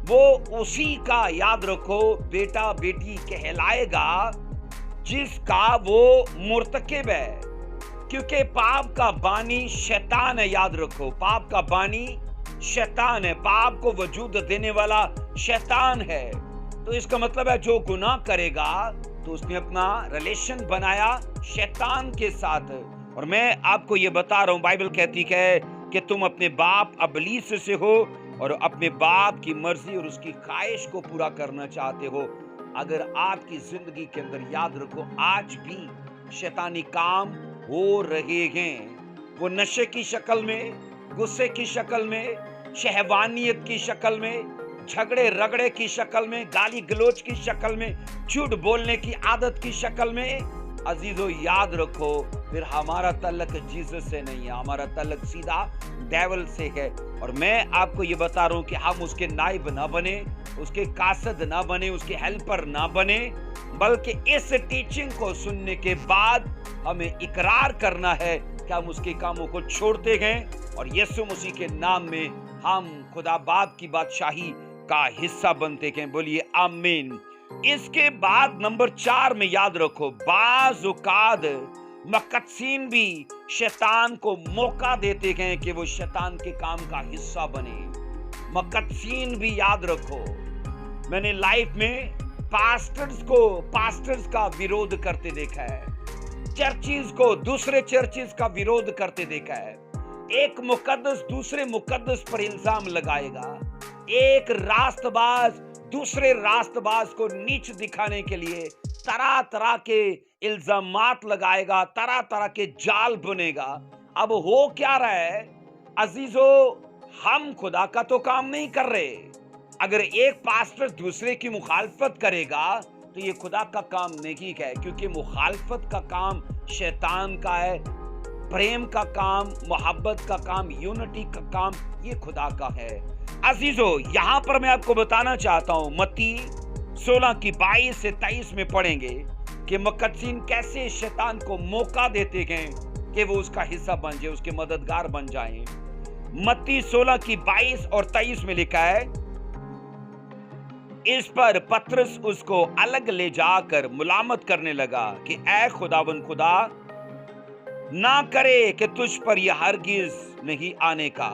वो उसी का, याद रखो, बेटा बेटी कहलाएगा जिसका वो मुर्तकिब है, क्योंकि पाप का बानी शैतान है। याद रखो, पाप का बानी शैतान है, पाप को वजूद देने वाला शैतान है। तो इसका मतलब है जो गुनाह करेगा तो उसने अपना रिलेशन बनाया शैतान के साथ। और मैं आपको ये बता रहा हूं, बाइबल कहती है कि तुम अपने बाप इब्लीस से हो और अपने बाप की मर्जी और उसकी ख्वाहिश को पूरा करना चाहते हो। अगर आपकी जिंदगी के अंदर, याद रखो, आज भी शैतानी काम हो रहे हैं, वो नशे की शक्ल में, गुस्से की शक्ल में, शहवानियत की शक्ल में, झगड़े रगड़े की शक्ल में, गाली गलोच की शक्ल में, झूठ बोलने की आदत की शक्ल में, अजीजों याद रखो, फिर हमारा तल्लक जीसस से नहीं है, हमारा तल्लक सीधा डेविल से है। और मैं आपको ये बता रहा हूं कि हम उसके नाइब ना बने, उसके कासद ना बने, उसके हेल्पर ना बने, बल्कि इस टीचिंग को सुनने के बाद हमें इकरार करना है कि हम उसके कामों को छोड़ते हैं और यीशु मसीह के नाम में हम खुदा बाप की बादशाही का हिस्सा बनते हैं। बोलिए आमीन। इसके बाद नंबर 4 में याद रखो, बाज़ औक़ात मुक़द्दसीन भी शैतान को मौका देते हैं कि वो शैतान के काम का हिस्सा बने। मुक़द्दसीन भी याद रखो, मैंने लाइफ में पास्टर्स का विरोध करते देखा है, चर्चिज को दूसरे चर्चिज का विरोध करते देखा है। एक मुकद्दस दूसरे मुकद्दस पर इल्जाम लगाएगा, एक रास्तबाज दूसरे रास्तबाज को नीच दिखाने के लिए तरह तरह के इल्जामात लगाएगा, तरह तरह के जाल बुनेगा। अब हो क्या रहा है अजीजों, हम खुदा का तो काम नहीं कर रहे। अगर एक पास्टर दूसरे की मुखालफत करेगा तो ये खुदा का काम नहीं है, क्योंकि मुखालफत का काम शैतान का है, प्रेम का काम, मोहब्बत का काम, यूनिटी का काम ये खुदा का है। अजीजों यहां पर मैं आपको बताना चाहता हूं, मत्ती 16 की 22 से 23 में पढ़ेंगे कि मुक़द्दसीन कैसे शैतान को मौका देते हैं कि वो उसका हिस्सा बन जाए, उसके मददगार बन जाएं। मत्ती 16 की 22 और 23 में लिखा है, इस पर पतरस उसको अलग ले जाकर मुलामत करने लगा कि ऐ खुदावन खुदा, ना करे कि तुझ पर यह हरगिज नहीं आने का।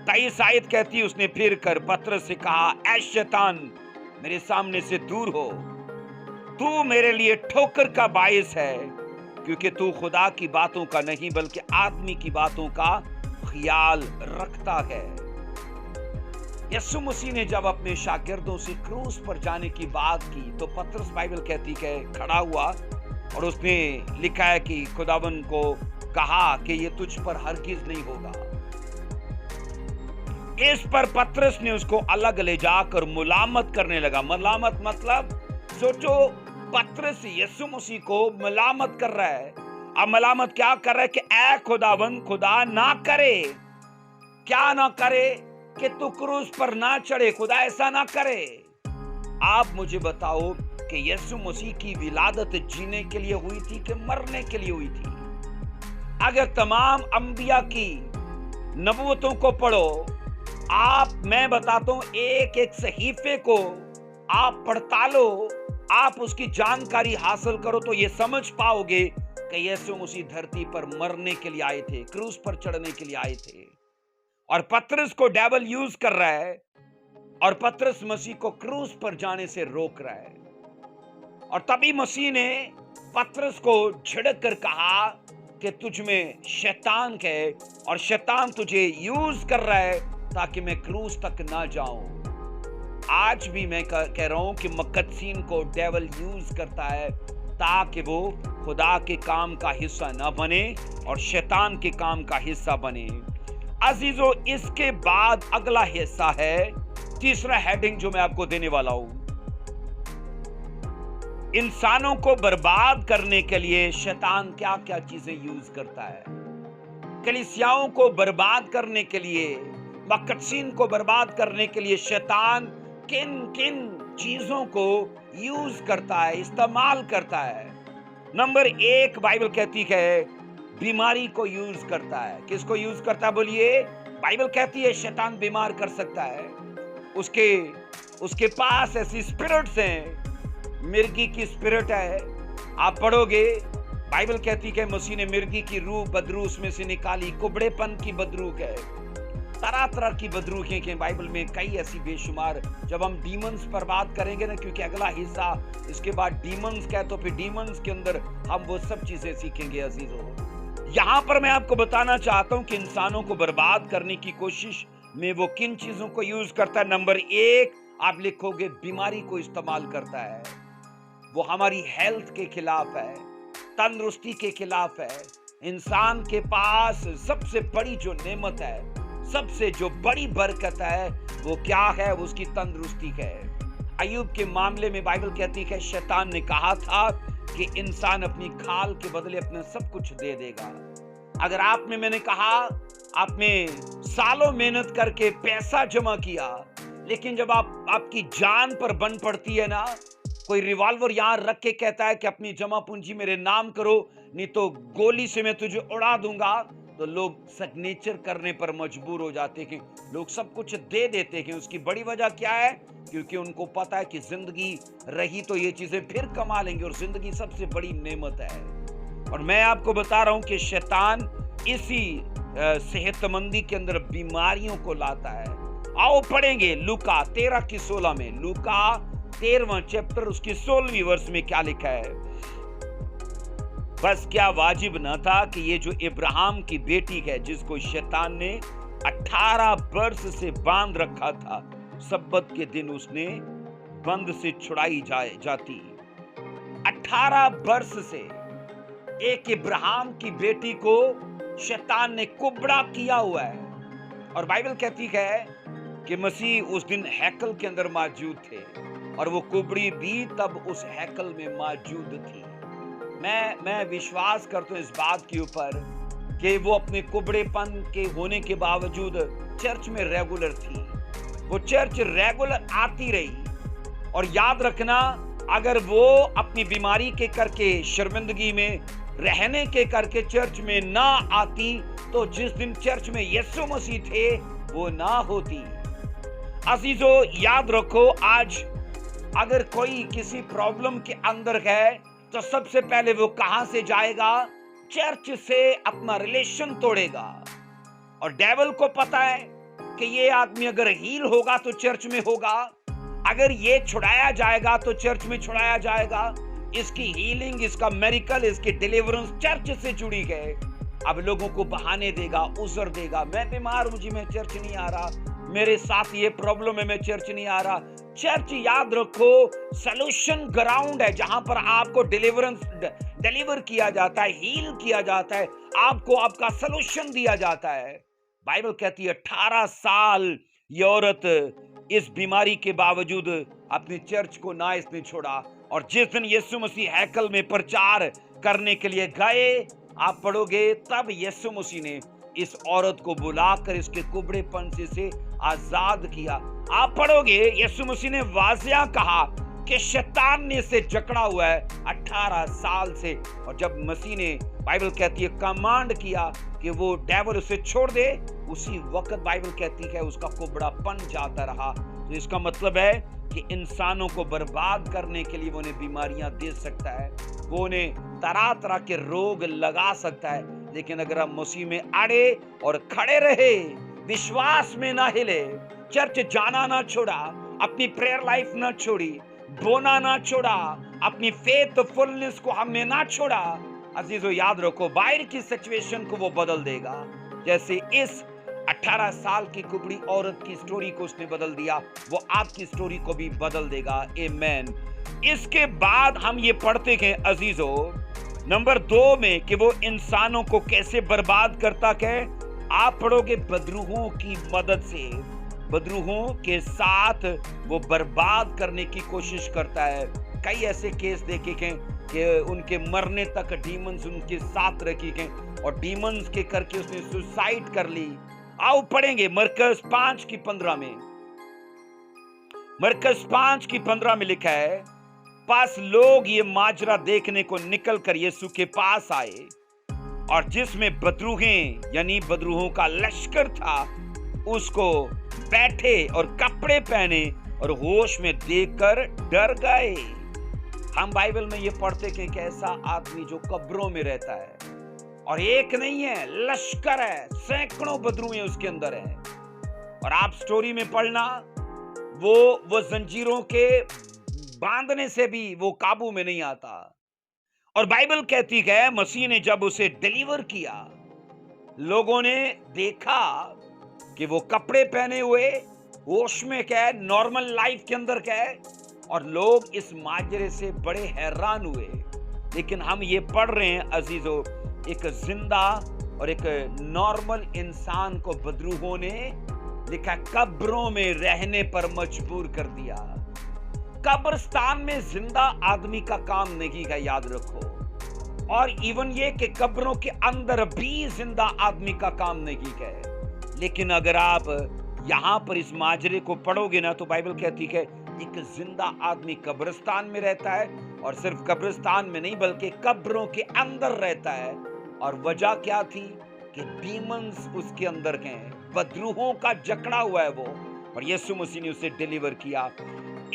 23 आयत कहती है, उसने फिर कर पतरस से कहा, ऐ शैतान मेरे सामने से दूर हो, तू मेरे लिए ठोकर का बायस है, क्योंकि तू खुदा की बातों का नहीं बल्कि आदमी की बातों का ख्याल रखता है। यीशु मसीह ने जब अपने शागिर्दों से क्रूस पर जाने की बात की तो पतरस, बाइबल कहती है, खड़ा हुआ और उसने लिखा है कि खुदावन को कहा कि ये तुझ पर हरगिज नहीं होगा। इस पर पतरस ने उसको अलग ले जाकर मुलामत करने लगा। मुलामत मतलब सोचो, पतरस यीशु मसीह को मुलामत कर रहा है। अब मुलामत क्या कर रहा है कि ऐ खुदावन खुदा, ना करे, क्या ना करे कि तू क्रूस पर ना चढ़े, खुदा ऐसा ना करे। आप मुझे बताओ कि यीशु मसीह की विलादत जीने के लिए हुई थी कि मरने के लिए हुई थी? अगर तमाम अंबिया की नबूवतों को पढ़ो, मैं बताता हूं, एक एक सहीफे को आप पड़तालो, आप उसकी जानकारी हासिल करो तो ये समझ पाओगे कि यीशु मसीह धरती पर मरने के लिए आए थे, क्रूस पर चढ़ने के लिए आए थे। और पतरस को डेविल यूज कर रहा है और पतरस मसीह को क्रूस पर जाने से रोक रहा है। और तभी मसीह ने पतरस को झिड़क कर कहा कि तुझ में शैतान है और शैतान तुझे यूज कर रहा है ताकि मैं क्रूस तक ना जाऊं। आज भी मैं कह रहा हूं कि मुक़द्दसीन को डेविल यूज करता है ताकि वो खुदा के काम का हिस्सा ना बने और शैतान के काम का हिस्सा बने। अजीजों इसके बाद अगला हिस्सा है, तीसरा हेडिंग जो मैं आपको देने वाला हूं, इंसानों को बर्बाद करने के लिए शैतान क्या क्या चीजें यूज करता है। कलीसियाओं को बर्बाद करने के लिए, मुक़द्दसीन को बर्बाद करने के लिए शैतान किन किन चीजों को यूज करता है, इस्तेमाल करता है। नंबर 1 बाइबल कहती है बीमारी को यूज करता है। किसको यूज करता है बोलिए? बाइबल कहती है शैतान बीमार कर सकता है। उसके पास ऐसी स्पिरिट्स हैं, मिर्गी की स्पिरिट है। आप पढ़ोगे, बाइबल कहती है मसीह ने मिर्गी की रूह बदरू उसमें से निकाली, कुबड़ेपन की बदरू है, तरह तरह की बदरू के बाइबल में कई ऐसी बेशुमार। जब हम डीमंस पर बात करेंगे ना, क्योंकि अगला हिस्सा इसके बाद डीमंस का है, तो फिर डीमंस के अंदर हम वो सब चीजें सीखेंगे। अजीजों यहां पर मैं आपको बताना चाहता हूं कि इंसानों को बर्बाद करने की कोशिश में वो किन चीजों को यूज करता है। नंबर 1 आप लिखोगे, बीमारी को इस्तेमाल करता है। वो हमारी हेल्थ के खिलाफ है, तंदुरुस्ती के खिलाफ है। इंसान के पास सबसे बड़ी जो नेमत है, सबसे जो बड़ी बरकत है, وہ کیا ہے؟ وہ اس کی تندرستی ہے۔ ایوب کے معاملے میں بائبل کہتی ہے شیطان نے کہا تھا کہ انسان اپنی کھال کے بدلے اپنا سب کچھ دے دے گا۔ اگر آپ میں نے کہا آپ نے سالوں محنت کر کے پیسہ جمع کیا، لیکن جب آپ کی جان پر بن پڑتی ہے نا، کوئی ریوالور یہاں رکھ کے کہتا ہے کہ اپنی جمع پونجی میرے نام کرو نہیں تو گولی سے میں تجھے اڑا دوں گا، تو لوگ سگنیچر کرنے پر مجبور ہو جاتے کہ لوگ سب کچھ دے دیتے کہ اس کی بڑی وجہ کیا ہے؟ کیونکہ ان کو پتا ہے کہ زندگی رہی تو یہ چیزیں پھر کما لیں گے، اور زندگی سب سے بڑی نعمت ہے۔ اور میں آپ کو بتا رہا ہوں کہ شیطان اسی صحت مندی کے اندر بیماریوں کو لاتا ہے۔ آؤ پڑھیں گے لوکا 13 کی 16 میں، لوکا 13واں چیپٹر اس کی 16ویں ورس میں کیا لکھا ہے؟ بس کیا واجب نہ تھا کہ یہ جو ابراہیم کی بیٹی ہے جس کو شیطان نے 18 برس سے باندھ رکھا تھا، سبت کے دن اس نے بند سے چھڑائی جاتی۔ 18 برس سے ایک ابراہیم کی بیٹی کو شیطان نے کبڑا کیا ہوا ہے، اور بائبل کہتی ہے کہ مسیح اس دن ہیکل کے اندر موجود تھے، اور وہ کبڑی بھی تب اس ہیکل میں موجود تھی۔ میں وشواس کرتا ہوں اس بات کے اوپر کہ وہ اپنے کبڑے پن کے ہونے کے باوجود چرچ میں ریگولر تھی، وہ چرچ ریگولر آتی رہی۔ اور یاد رکھنا، اگر وہ اپنی بیماری کے کر کے، شرمندگی میں رہنے کے کر کے چرچ میں نہ آتی تو جس دن چرچ میں یسوع مسیح تھے وہ نہ ہوتی۔ عزیزو یاد رکھو، آج اگر کوئی کسی پرابلم کے اندر ہے تو سب سے پہلے وہ کہاں سے جائے گا؟ چرچ سے اپنا ریلیشن توڑے گا۔ اور ڈیول کو پتا ہے کہ یہ آدمی اگر ہیل ہوگا تو چرچ میں ہوگا، اگر یہ چھڑایا جائے گا تو چرچ میں چھڑایا جائے گا۔ اس کی ہیلنگ، اس کا میریکل، اس کی ڈیلیورنس چرچ سے جڑی گئے۔ اب لوگوں کو بہانے دے گا، عذر دے گا، میں بیمار ہوں جی، میں چرچ نہیں آ رہا، میرے ساتھ یہ پرابلم ہے، میں چرچ نہیں آ رہا۔ چرچ یاد رکھو سولوشن گراؤنڈ ہے، جہاں پر آپ کو ڈیلیور کیا جاتا ہے، ہیل کیا جاتا ہے، آپ کو آپ کا سولوشن دیا جاتا ہے۔ بائبل کہتی ہے 18 سال یہ عورت اس بیماری کے باوجود اپنی چرچ کو نہ اس نے چھوڑا، اور جس دن یسوع مسیح ہیکل میں پرچار کرنے کے لیے گئے، آپ پڑھو گے تب یسوع مسیح نے اس عورت کو بلا کر اس کے کبڑے پن سے آزاد کیا۔ آپ پڑھو گے یسوع مسیح نے واضح کہا کہ شیطان نے اسے جکڑا ہوا ہے 18 سال سے، اور جب مسیح نے بائبل کہتی ہے کمانڈ کیا کہ وہ ڈیول اسے چھوڑ دے، اسی وقت بائبل کہتی ہے اس کا کبڑا پن جاتا رہا۔ تو اس کا مطلب ہے کہ انسانوں کو برباد کرنے کے لیے وہ انہیں بیماریاں دے سکتا ہے، وہ انہیں طرح طرح کے روگ لگا سکتا ہے، لیکن اگر ہم مسیح میں اڑے اور کھڑے رہے، وشواس میں نہ ہلے، چرچ جانا نہ چھوڑا، اپنی پریئر لائف نہ چھوڑی، بونا نہ چھوڑا، اپنی فیتھ فلنس کو ہم نے نہ چھوڑا، عزیزو یاد رکھو باہر کی سچویشن کو وہ بدل دے گا، جیسے اس 18 سال کی کبڑی عورت کی سٹوری کو اس نے بدل دیا، وہ آپ کی سٹوری کو بھی بدل دے گا۔ آمین۔ اس کے بعد ہم یہ پڑھتے ہیں عزیزو نمبر 2 میں کہ وہ انسانوں کو کیسے برباد کرتا ہے۔ آپ پڑھو گے بدروہوں کی مدد سے، بدروہوں کے ساتھ وہ برباد کرنے کی کوشش کرتا ہے۔ کئی ایسے کیس دیکھے ہیں کہ ان کے مرنے تک ڈیمنز ان کے ساتھ رکھی گئے، اور ڈیمنز کے کر کے اس نے سوسائڈ کر لی۔ آؤ پڑھیں گے مرکز 5 کی 15 میں، مرکز 5 کی 15 میں لکھا ہے، پاس لوگ یہ ماجرا دیکھنے کو نکل کر یسوع کے پاس آئے، اور جس میں بدروہیں یعنی بدروہوں کا لشکر تھا اس کو بیٹھے اور کپڑے پہنے اور ہوش میں دیکھ کر ڈر گئے۔ ہم بائبل میں یہ پڑھتے کہ ایک ایسا آدمی جو قبروں میں رہتا ہے، اور ایک نہیں ہے، لشکر ہے، سینکڑوں بدروہیں اس کے اندر ہیں، اور آپ سٹوری میں پڑھنا وہ زنجیروں کے باندھنے سے بھی وہ قابو میں نہیں آتا۔ اور بائبل کہتی ہے مسیح نے جب اسے ڈیلیور کیا، لوگوں نے دیکھا کہ وہ کپڑے پہنے ہوئے، ہوش میں ہے، نارمل لائف کے اندر ہے، اور لوگ اس ماجرے سے بڑے حیران ہوئے۔ لیکن ہم یہ پڑھ رہے ہیں عزیزو، ایک زندہ اور ایک نارمل انسان کو بدروہوں نے लिखा है कब्रों में रहने पर मजबूर कर दिया। कब्रिस्तान में जिंदा आदमी का काम नहीं है, याद रखो। और इवन ये कि कब्रों के अंदर भी जिंदा आदमी का काम नहीं है। लेकिन अगर आप यहां पर इस माजरे को पढ़ोगे ना, तो बाइबल कहती है एक जिंदा आदमी कब्रिस्तान में रहता है, और सिर्फ कब्रिस्तान में नहीं बल्कि कब्रों के अंदर रहता है। और वजह क्या थी कि डीमंस उसके अंदर हैं, बदरूहों का जकड़ा हुआ है वो, और यीशु मसीह ने उसे डिलीवर किया।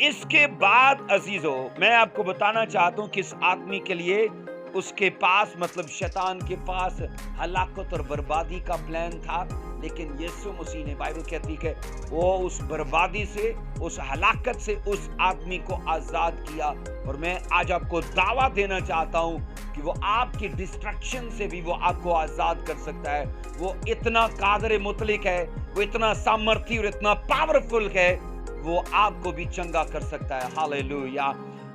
इसके बाद अजीजों, मैं आपको बताना चाहता हूं कि इस आदमी के लिए उसके पास मतलब शैतान के पास हलाकत और बर्बादी का प्लान था, लेकिन यीशु मसीह ने, बाइबल कहती है, वो उस बर्बादी से, उस हलाकत से उस आदमी को आजाद किया। और मैं आज आपको दावा देना चाहता हूं कि वो आपकी डिस्ट्रक्शन से भी वो आपको आजाद कर सकता है। वो इतना कादर मुतलिक है, वो इतना सामर्थी और इतना पावरफुल है, वो आपको भी चंगा कर सकता है। हालेलुया।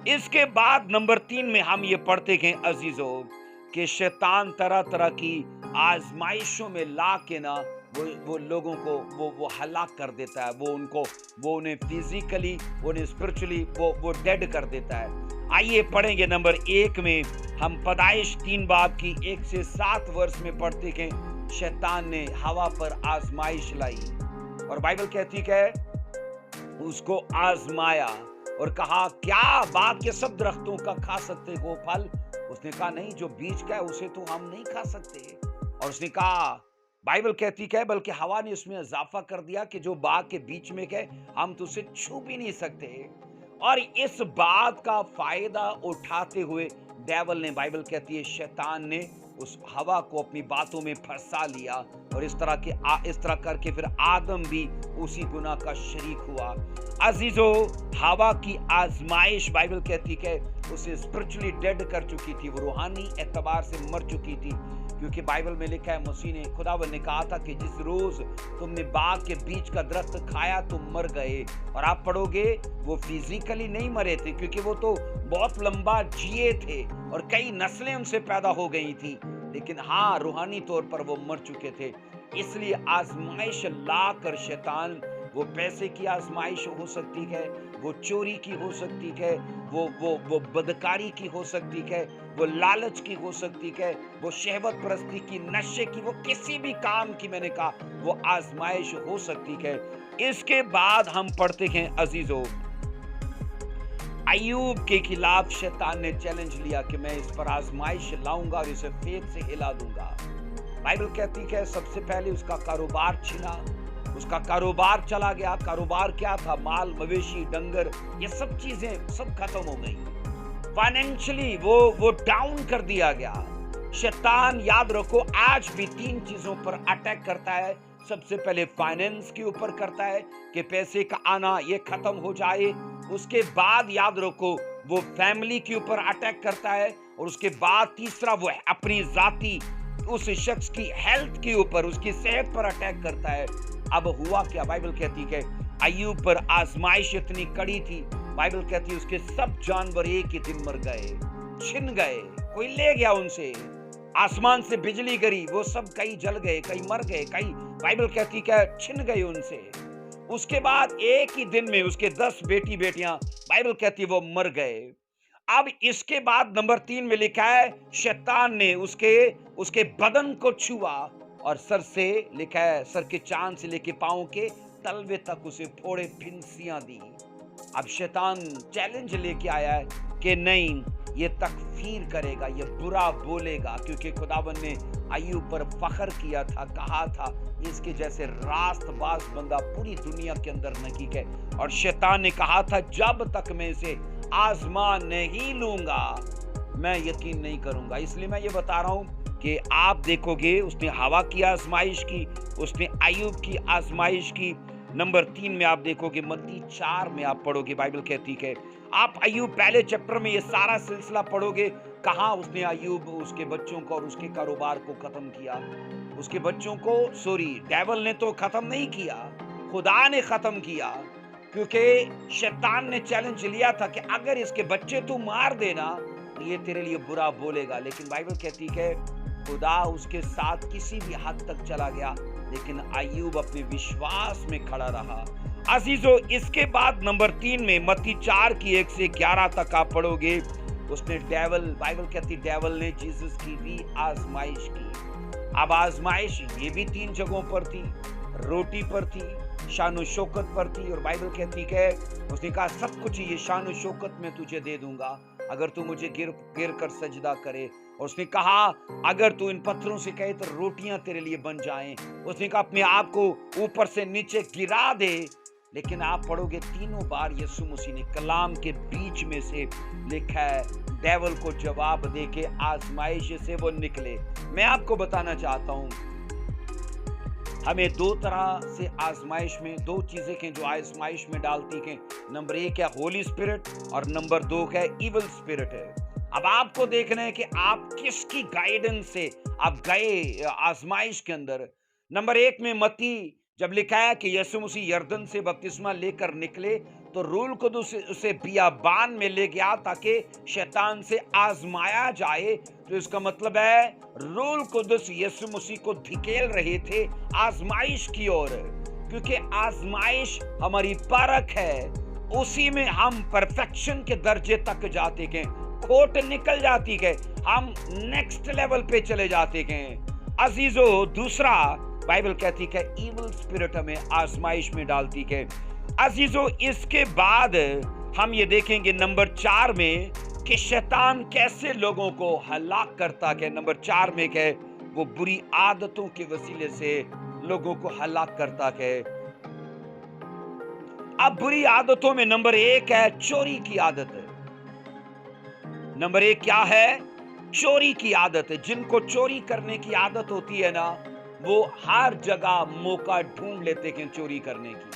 इसके बाद नंबर 3 में हम ये पढ़ते हैं अजीजों कि शैतान तरह तरह की आजमाइशों में ला के ना वो लोगों को वो हलाक कर देता है। वो उन्हें फिजिकली, उन्हें स्पिरिचुअली वो डेड कर देता है। आइए पढ़ेंगे नंबर 1 में हम पैदाइश 3 बाब की 1 से 7 वर्ष में पढ़ते हैं। शैतान ने हवा पर आजमाइश लाई, और बाइबल कहती है उसको आजमाया और कहा, क्या बाग के सब दरख्तों का खा सकते हो फल? उसने कहा, नहीं, जो बीज का है उसे तो हम नहीं खा सकते। और उसने कहा, बाइबल कहती है बल्कि हवा ने उसमें इजाफा कर दिया कि जो बाग के बीच में है हम तो उसे छू भी नहीं सकते। और इस बात का फायदा उठाते हुए डेविल ने, बाइबल कहती है शैतान ने उस हवा को अपनी बातों में फंसा लिया, और इस तरह करके फिर आदम भी उसी गुनाह का शरीक हुआ। अजीजों, हवा की आजमाइश बाइबल कहती है उसे स्पिरिचुअली डेड कर चुकी थी, वो रूहानी एतबार से मर चुकी थी, क्योंकि बाइबल में लिखा है मसीह ने, खुदावंद ने कहा था कि जिस रोज तुमने बाग के बीच का दरख्त खाया तुम मर गए। और आप पढ़ोगे वो फिजिकली नहीं मरे थे, क्योंकि वो तो बहुत लंबा जिए थे और कई नस्लें उनसे पैदा हो गई थी, लेकिन हाँ, रूहानी तौर पर वो मर चुके थे। इसलिए आजमाइश ला कर शैतान, वो पैसे की आजमाइश हो सकती है, वो चोरी की हो सकती है, वो बदकारी की हो सकती है, वो लालच की हो सकती है, वो शहवत परस्ती की, नशे की, वो किसी भी काम की, मैंने कहा, वो आजमाइश हो सकती है। इसके बाद हम पढ़ते हैं अजीजों, अय्यूब के खिलाफ शैतान ने चैलेंज लिया कि मैं इस पर आजमाइश लाऊंगा और इसे फेंक से हिला दूंगा। बाइबल कहती है सबसे पहले उसका कारोबार छिना, उसका कारोबार चला गया। कारोबार क्या था? माल, मवेशी, डंगर, ये सब चीजें सब खत्म हो गई। फाइनेंशियली वो डाउन कर दिया गया। शैतान, याद रखो, आज भी 3 चीजों पर अटैक करता है। सबसे पहले फाइनेंस के ऊपर करता है कि पैसे का आना ये खत्म हो जाए। उसके बाद याद रखो वो फैमिली के ऊपर अटैक करता है, और उसके बाद तीसरा वो अपनी जाति, उस शख्स की हेल्थ के ऊपर, उसकी सेहत पर अटैक करता है। अब हुआ क्या? बाइबल कहती है अय्यूब पर आजमाइश इतनी कड़ी थी, बाइबल कहती है उसके सब जानवर एक ही दिन मर गए, छिन गए, कोई ले गया उनसे। आसमान से बिजली गिरी, वो सब कई जल गए, कई मर गए, कई, बाइबल कहती है छिन गए उनसे। उसके बाद एक ही दिन में उसके 10 बेटी बेटियां, बाइबल कहती है वो मर गए। अब इसके बाद नंबर 3 में लिखा है शैतान ने उसके बदन को छुआ, और सर से लिखा है सर के चांद से लेके पांव के तलवे तक उसे फोड़े फिंसियां दी। अब शैतान चैलेंज लेके आया है कि नहीं, ये तकफीर करेगा, ये बुरा बोलेगा, क्योंकि खुदावन ने अय्यूब पर फख्र किया था, कहा था इसके जैसे रास्तबाज बंदा पूरी दुनिया के अंदर नहीं है। और शैतान ने कहा था जब तक मैं इसे आजमा नहीं लूंगा मैं यकीन नहीं करूंगा। इसलिए मैं ये बता रहा हूं कि आप देखोगे उसने हवा की आजमाइश की, उसने अय्यूब की आजमाइश की। नंबर 3 में आप देखोगे मत्ती 4 में आप पढ़ोगे, बाइबल कहती है आप अय्यूब पहले चैप्टर में ये सारा सिलसिला पढ़ोगे, कहां उसने अय्यूब उसके बच्चों को और उसके कारोबार को खत्म किया। उसके बच्चों को डेविल ने तो खत्म नहीं किया, खुदा ने खत्म किया, क्योंकि शैतान ने चैलेंज लिया था कि अगर इसके बच्चे तू मार देना तो ये तेरे लिए बुरा बोलेगा। लेकिन बाइबल कहती है खुदा उसके साथ किसी भी हद तक चला गया, लेकिन अय्यूब अपने विश्वास में खड़ा रहा। अजीजों, इसके बाद नंबर 3 में मत्ती 4 की 1 से 11 तक आप पढ़ोगे, उसने बाइबल कहती डेविल ने जीसस की भी आजमाइश की। अब आजमाइश ये भी 3 जगहों पर थी, रोटी पर थी, शान शौकत पर थी, और बाइबल कहती है उसने कहा सब कुछ ये शान शौकत में तुझे दे दूंगा अगर तू मुझे गिर कर सजदा करे। और उसने कहा अगर तू इन पत्थरों से कहे तो रोटियां तेरे लिए बन जाएं। उसने कहा अपने आप को ऊपर से नीचे गिरा दे। लेकिन आप पढ़ोगे तीनों बार यीशु मसीह ने कलाम के बीच में से लिखा है डेविल को जवाब दे के आजमाइश से वो निकले। मैं आपको बताना चाहता हूं, हमें 2 तरह से आजमाइश में 2 चीजें के जो आजमाइश में डालती हैं। नंबर 1 है होली स्पिरिट और नंबर 2 है इविल स्पिरिट है। अब आपको देखना है कि आप किसकी गाइडेंस से आप गए आजमाइश के अंदर। नंबर 1 में मत्ती जब लिखा है कि यीशु मसीह यरदन से बपतिस्मा लेकर निकले तो रूल कुदुस उसे बियाबान में ले गया ताकि शैतान से आजमाया जाए। तो इसका मतलब है रूल कुदुस यीशु मसीह को धकेल रहे थे आजमाइश की ओर, क्योंकि आजमाइश हमारी परख है, उसी में हम परफेक्शन के दर्जे तक जाते हैं, खोट निकल जाती है, हम नेक्स्ट लेवल पे चले जाते हैं। अजीजों, दूसरा बाइबल कहती है इविल स्पिरिट हमें आजमाइश में डालती है। अजीजों, इसके बाद हम ये देखेंगे नंबर 4 में कि शैतान कैसे लोगों को हलाक करता है। नंबर 4 में है वो बुरी आदतों के वसीले से लोगों को हलाक करता है। अब बुरी आदतों में नंबर 1 है चोरी की आदत। नंबर 1 क्या है? चोरी की आदत है। जिनको चोरी करने की आदत होती है ना, वो हर जगह मौका ढूंढ लेते हैं चोरी करने की।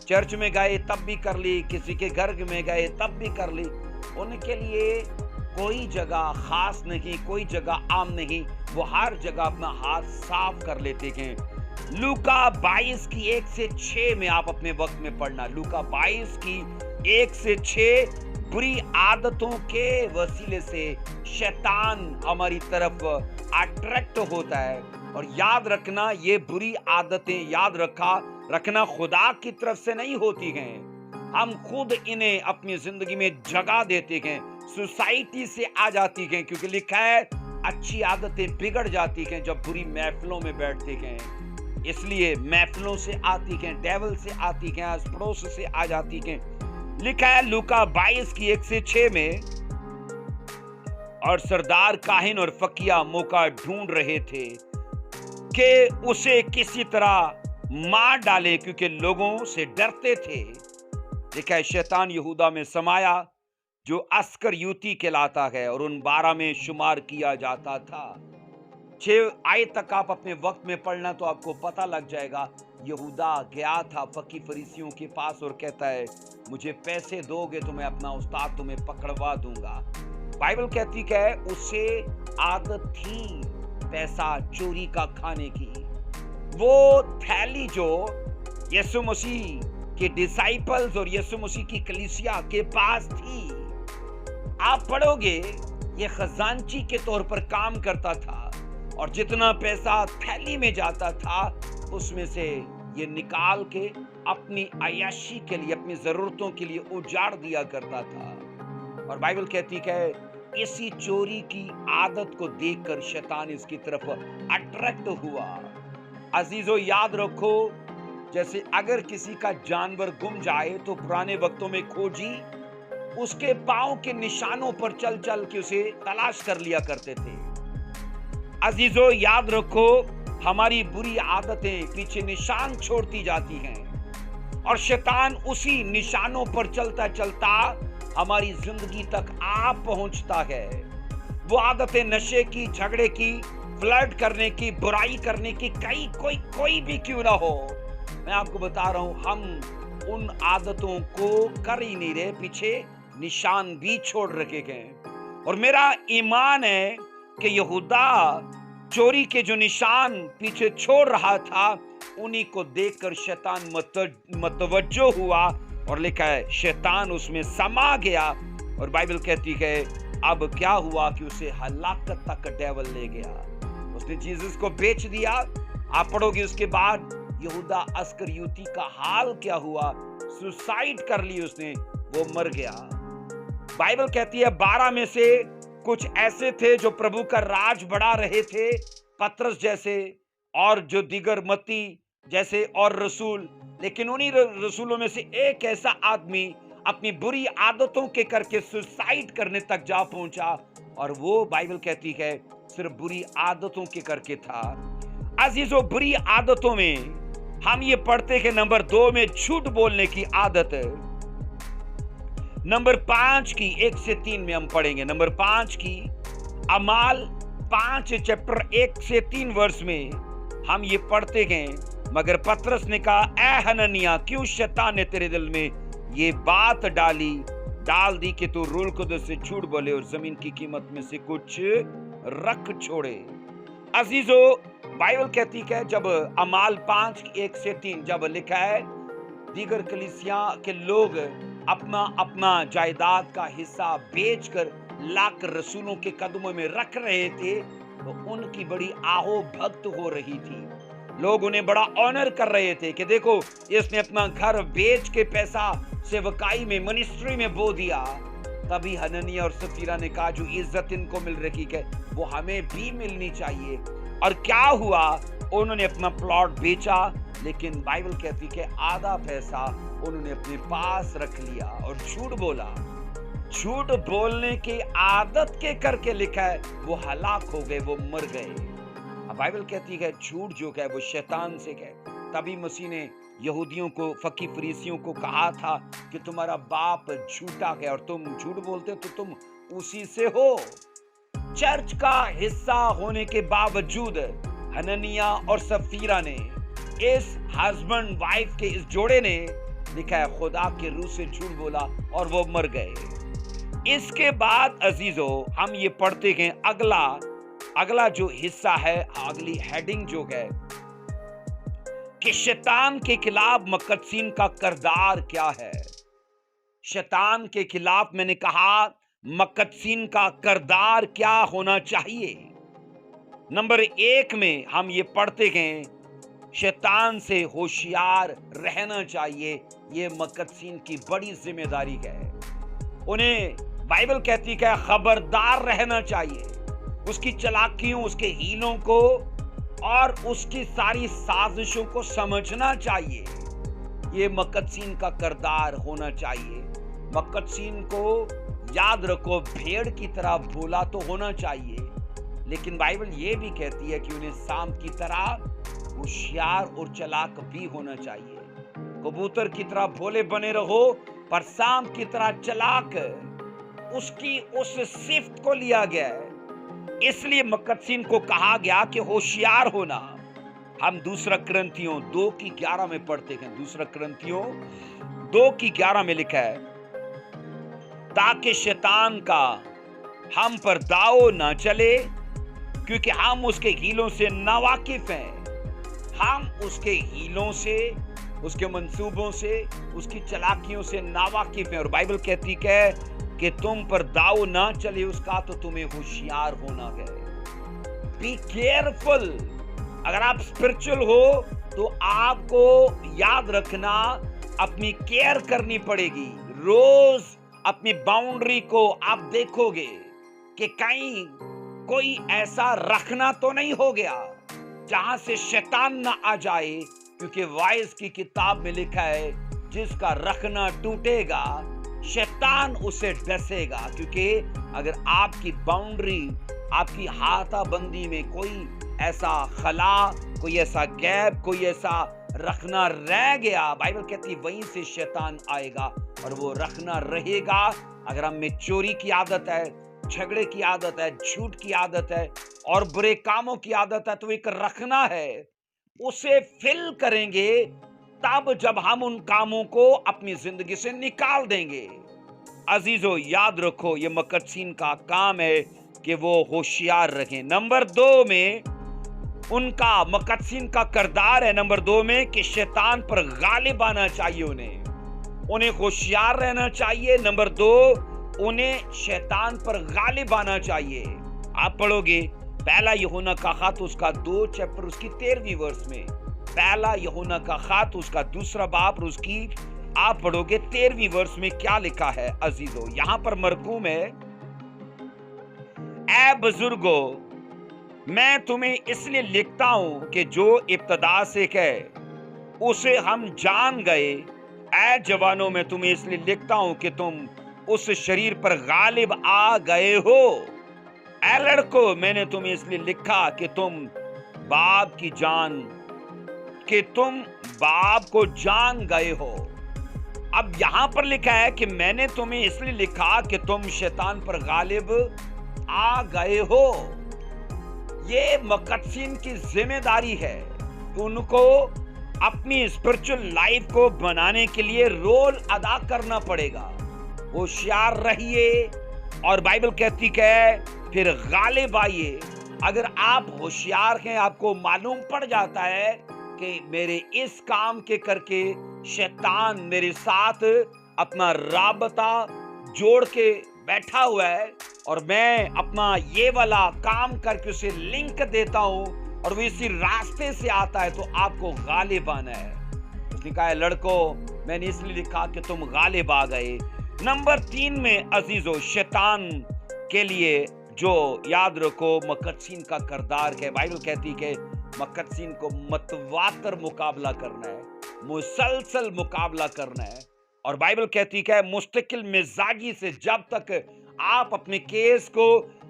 चर्च में गए तब भी कर ली, किसी के घर में गए तब भी कर ली। उनके लिए कोई जगह खास नहीं, कोई जगह आम नहीं, वो हर जगह अपना हाथ साफ कर लेते हैं। लूका 22 की 1 से 6 में आप अपने वक्त में पढ़ना। लूका 22 की 1 से 6 बुरी आदतों के वसीले से शैतान हमारी तरफ अट्रैक्ट होता है। और याद रखना, ये बुरी आदतें याद रखना खुदा की तरफ से नहीं होती हैं, हम खुद इन्हें अपनी जिंदगी में जगह देते हैं, सोसाइटी से आ जाती हैं। क्योंकि लिखा है अच्छी आदतें बिगड़ जाती हैं जब बुरी महफिलों में बैठते हैं। इसलिए महफिलों से आती हैं, डेविल से आती हैं, आस पड़ोस से आ जाती हैं। लिखा है लूका 22 की 1 से 6 में, और सरदार काहिन और फकीहा मौका ढूंढ रहे थे कि उसे किसी तरह मार डाले, क्योंकि लोगों से डरते थे। लिखा है शैतान यहूदा में समाया जो अस्कर युती कहलाता है और उन 12 में शुमार किया जाता था। 6 आयत तक आप अपने वक्त में पढ़ना तो आपको पता लग जाएगा। यहूदा गया था फकी फरीसियों के पास और कहता है मुझे पैसे दोगे तो मैं अपना उस्ताद तुम्हें पकड़वा दूंगा। बाइबल कहती है उसे आदत थी पैसा चोरी का खाने की। वो थैली जो यीशु मसीह के डिसाइपल्स और यीशु मसीह की कलीसिया के पास थी, आप पढ़ोगे ये खजांची के तौर पर काम करता था, और जितना पैसा थैली में जाता था उसमें से ये निकाल के अपनी अय्याशी के लिए, अपनी जरूरतों के लिए उजाड़ दिया करता था। और बाइबल कहती है इसी चोरी की आदत को देखकर शैतान इसकी तरफ अट्रैक्ट हुआ। अजीजों, याद रखो, जैसे अगर किसी का जानवर गुम जाए तो पुराने वक्तों में खोजी उसके पांव के निशानों पर चल चल के उसे तलाश कर लिया करते थे। अजीजों, याद रखो, हमारी बुरी आदतें पीछे निशान छोड़ती जाती हैं और शैतान उसी निशानों पर चलता चलता हमारी जिंदगी तक आ पहुंचता है। वो आदतें नशे की, झगड़े की, फ्लर्ट करने की, बुराई करने की, कोई भी क्यों ना हो, मैं आपको बता रहा हूं, हम उन आदतों को कर ही नहीं रहे, पीछे निशान भी छोड़ रखे गए। और मेरा ईमान है कि यहूदा चोरी के जो निशान पीछे छोड़ रहा था उन्हीं को देखकर शैतान मतवज्जो हुआ, और लिखा है शैतान उसमें समा गया। और बाइबल कहती है अब क्या हुआ कि उसे हलाकत तक डेविल ले गया। उसने जीसस को बेच दिया। आप पढ़ोगे उसके बाद यहूदा अस्करियोती का हाल क्या हुआ, सुसाइड कर ली उसने, वो मर गया। बाइबल कहती है 12 में से कुछ ऐसे थे जो प्रभु का राज बढ़ा रहे थे, पतरस जैसे और जो दिगर मत्ती जैसे और रसूल। लेकिन उन्हीं रसूलों में से एक ऐसा आदमी अपनी बुरी आदतों के करके सुसाइड करने तक जा पहुंचा, और वो बाइबल कहती है सिर्फ बुरी आदतों के करके था। अजीजों, बुरी आदतों में हम ये पढ़ते हैं नंबर 2 में झूठ बोलने की आदत है। नंबर 5 की 1 से 3 में हम पढ़ेंगे। नंबर 5 की अमाल 5 चैप्टर 1 से 3 वर्ष में हम ये पढ़ते हैं, मगर पतरस ने कहा, ऐ हननिया, क्यों शैतान ने तेरे दिल में ये बात डाल दी कि तू रूह कुदस से झूठ बोले और जमीन की कीमत में से कुछ रख छोड़े। अजीजों, बाइबल कहती है जब अमाल 5 की 1 से 3 जब लिखा है दीगर कलीसिया के लोग अपना अपना जायदाद का हिस्सा बेचकर लाकर रसूलों के कदमों में रख रहे थे, तो उनकी बड़ी आहो भक्त हो रही थी। लोग उन्हें बड़ा ऑनर कर रहे थे कि देखो, इसने अपना घर बेच के पैसा सेवकाई में, मिनिस्ट्री में बो दिया। तभी हननिया और सफीरा ने कहा, जो इज्जत इनको मिल रही है वो हमें भी मिलनी चाहिए। और क्या हुआ, उन्होंने अपना प्लॉट बेचा, लेकिन बाइबल कहती है आधा पैसा उन्होंने अपने पास रख लिया और झूठ बोला। झूठ बोलने की आदत के करके लिखा है वो हलाक हो गए, वो मर गए। बाइबल कहती है झूठ जो है वो शैतान से है। तभी मसीह ने यहूदियों को, फकी फरीसियों को कहा था कि तुम्हारा बाप झूठा है और तुम झूठ बोलते तो तुम उसी से हो। चर्च का हिस्सा होने के बावजूद हननिया और सफीरा ने, इस हस्बैंड वाइफ के इस जोड़े ने, लिखा है खुदा के रूह से झूठ बोला और वो मर गए। इसके बाद अजीजों, हम ये पढ़ते हैं अगला जो हिस्सा है, अगली हेडिंग जो है कि शैतान के खिलाफ मकदसीन का किरदार क्या है। शैतान के खिलाफ मैंने कहा मकदसीन का किरदार क्या होना चाहिए। नंबर 1 में हम ये पढ़ते हैं शैतान से होशियार रहना चाहिए। ये मकदसीन की बड़ी जिम्मेदारी है। उन्हें बाइबल कहती है खबरदार रहना चाहिए, उसकी चालाकियों, उसके हीलों को और उसकी सारी साजिशों को समझना चाहिए। ये मकदसीन का किरदार होना चाहिए। मकदसीन को याद रखो, भेड़ की तरह भोला तो होना चाहिए, लेकिन बाइबल ये भी कहती है कि उन्हें सांप की तरह होशियार और चालाक भी होना चाहिए। कबूतर की तरह भोले बने रहो, पर सांप की तरह चालाक उसकी उस सिफ्त को लिया गया है। इसलिए मकदसीन को कहा गया कि होशियार होना। हम 2 कुरिन्थियों 2 की 11 में पढ़ते हैं। 2 कुरिन्थियों 2 की 11 में लिखा है, ताकि शैतान का हम पर दाव ना चले, क्योंकि हम उसके हीलों से नावाकिफ हैं। हम उसके हीलों से, उसके मंसूबों से, उसकी चालाकियों से नावाकिफ हैं। और बाइबल कहती है कि तुम पर दाव ना चले उसका, तो तुम्हें होशियार होना है। Be careful. अगर आप स्पिरिचुअल हो तो आपको याद रखना, अपनी केयर करनी पड़ेगी। रोज अपनी बाउंड्री को आप देखोगे कि कहीं कोई ऐसा रखना तो नहीं हो गया जहां से शैतान ना आ जाए, क्योंकि वाइज की किताब में लिखा है जिसका रखना टूटेगा शैतान उसे डसेगा। क्योंकि अगर आपकी बाउंड्री, आपकी हाथाबंदी में कोई ऐसा खला, कोई ऐसा गैप, कोई ऐसा रखना रह गया, बाइबल कहती है वहीं से शैतान आएगा और वो रखना रहेगा। अगर हम में चोरी की आदत है, झगड़े की आदत है, झूठ की आदत है और बुरे कामों की आदत है, तो एक रखना है, उसे फिल करेंगे तब जब हम उन कामों को अपनी जिंदगी से निकाल देंगे। अजीजों याद रखो, ये मकदसीन का काम है कि वो होशियार रखें। नंबर 2 में उनका मकदसीन का किरदार है, नंबर 2 में कि शैतान पर गालिब आना चाहिए। उन्हें होशियार रहना चाहिए। नंबर 2, उन्हें शैतान पर गालिब आना चाहिए। आप पढ़ोगे पहला यूहन्ना का खत उसका 2 चैप्टर उसकी 13वीं वर्स में, पहला यूहन्ना का खत उसका 2 बाब उसकी आप पढ़ोगे 13वीं वर्स में क्या लिखा है अजीजों। यहां पर मरकूम है, ऐ बुजुर्गो मैं तुम्हें इसलिए लिखता हूं कि जो इब्तदा से कहे उसे हम जान गए। ऐ जवानों मैं तुम्हें इसलिए लिखता हूं कि तुम उस शरीर पर गालिब आ गए हो। ऐ लड़को मैंने तुम्हें इसलिए लिखा कि तुम बाप को जान गए हो। अब यहां पर लिखा है कि मैंने तुम्हें इसलिए लिखा कि तुम शैतान पर गालिब आ गए हो। ये मुकद्दसीन की जिम्मेदारी है, उनको अपनी स्पिरिचुअल लाइफ को बनाने के लिए रोल अदा करना पड़ेगा। होशियार रहिए और बाइबल कहती है फिर गालिब आइए। अगर आप होशियार हैं, आपको मालूम पड़ जाता है कि मेरे इस काम के करके शैतान मेरे साथ अपना राबता जोड़ के बैठा हुआ है और मैं अपना ये वाला काम करके उसे लिंक देता हूं और वो इसी रास्ते से आता है, तो आपको गालिब आना है। उसने कहा है लड़कों मैंने इसलिए लिखा कि तुम गालिब आ गए। नंबर 3 में अजीजों शैतान के लिए जो याद रखो मुकद्दसीन का किरदार है। बाइबल कहती है मुकद्दसीन को मतवातर मुकाबला करना है, मुसलसल मुकाबला करना है। और बाइबल कहती है मुस्तकिल मिजाजी से जब तक आप अपने केस को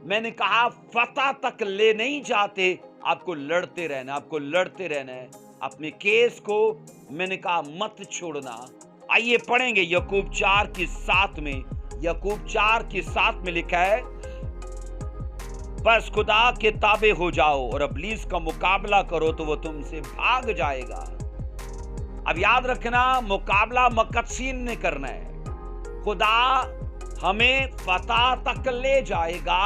मैंने कहा फतह तक ले नहीं जाते, आपको लड़ते रहना, आपको लड़ते रहना है। अपने केस को मैंने कहा मत छोड़ना। आइए पढ़ेंगे याकूब 4:7 में। याकूब 4:7 में लिखा है बस खुदा के ताबे हो जाओ और इब्लीस का मुकाबला करो तो वो तुमसे भाग जाएगा। अब याद रखना मुकाबला मुकद्दसीन ने करना है। खुदा हमें फतह तक ले जाएगा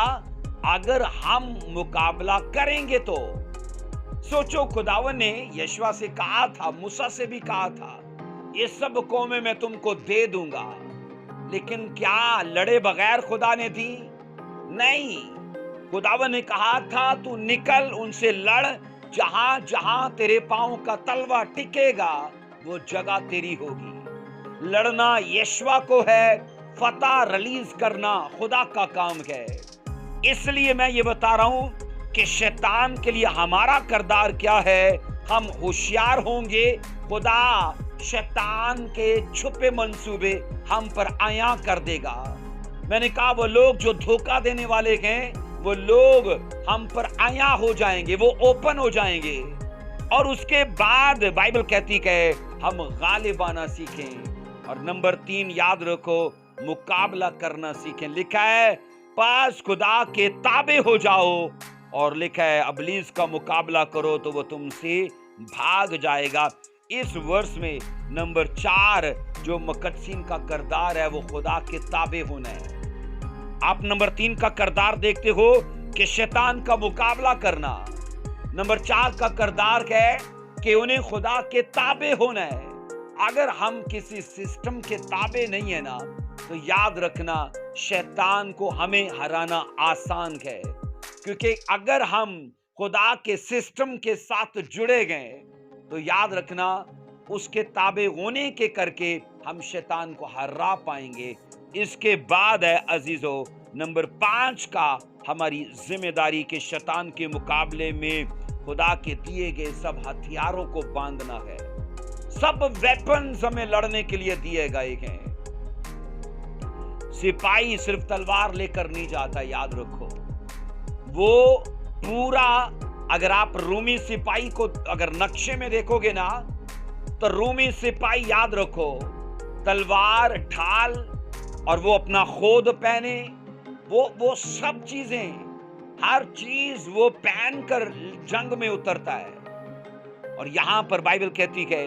अगर हम मुकाबला करेंगे तो। सोचो खुदावन ने यशवा से कहा था, मूसा से भी कहा था ये सब कौमें मैं तुमको दे दूंगा, लेकिन क्या लड़े बगैर खुदा ने दी? नहीं, खुदावन ने कहा था तू निकल उनसे लड़, जहां जहां तेरे पांव का तलवा टिकेगा वो जगह तेरी होगी। लड़ना यशवा को है, फतह रिलीज करना खुदा का काम है। इसलिए मैं ये बता रहा हूं कि शैतान के लिए हमारा किरदार क्या है। हम होशियार होंगे, खुदा शैतान के छुपे मंसूबे हम पर आया कर देगा। मैंने कहा वो लोग जो धोखा देने वाले हैं वो लोग हम पर आया हो जाएंगे, वो ओपन हो जाएंगे और उसके बाद बाइबल कहती है हम गालिबाना सीखें। और नंबर 3 याद रखो मुकाबला करना सीखें। लिखा है पास खुदा के ताबे हो जाओ और लिखा है इब्लीस का मुकाबला करो तो वो तुमसे भाग जाएगा। इस वर्ष में नंबर 4 जो मुकद्दसीन का किरदार है वो खुदा के ताबे होना है। आप नंबर 3 का किरदार देखते हो कि शैतान का मुकाबला करना। नंबर 4 का किरदार है कि उन्हें खुदा के ताबे होना है। अगर हम किसी सिस्टम के ताबे नहीं है ना, तो याद रखना शैतान को हमें हराना आसान है, क्योंकि अगर हम खुदा के सिस्टम के साथ जुड़े गए तो याद रखना उसके ताबे होने के करके हम शैतान को हरा पाएंगे। इसके बाद है अजीजों नंबर 5 का हमारी जिम्मेदारी के शैतान के मुकाबले में खुदा के दिए गए सब हथियारों को बांधना है। सब वेपन्स हमें लड़ने के लिए दिए गए हैं। सिपाही सिर्फ तलवार लेकर नहीं जाता, याद रखो। वो पूरा अगर आप रूमी सिपाही को अगर नक्शे में देखोगे ना, तो रूमी सिपाही याद रखो तलवार, ढाल और वो अपना खोद पहने, वो सब चीजें, हर चीज वो पहन कर जंग में उतरता है। और यहां पर बाइबल कहती है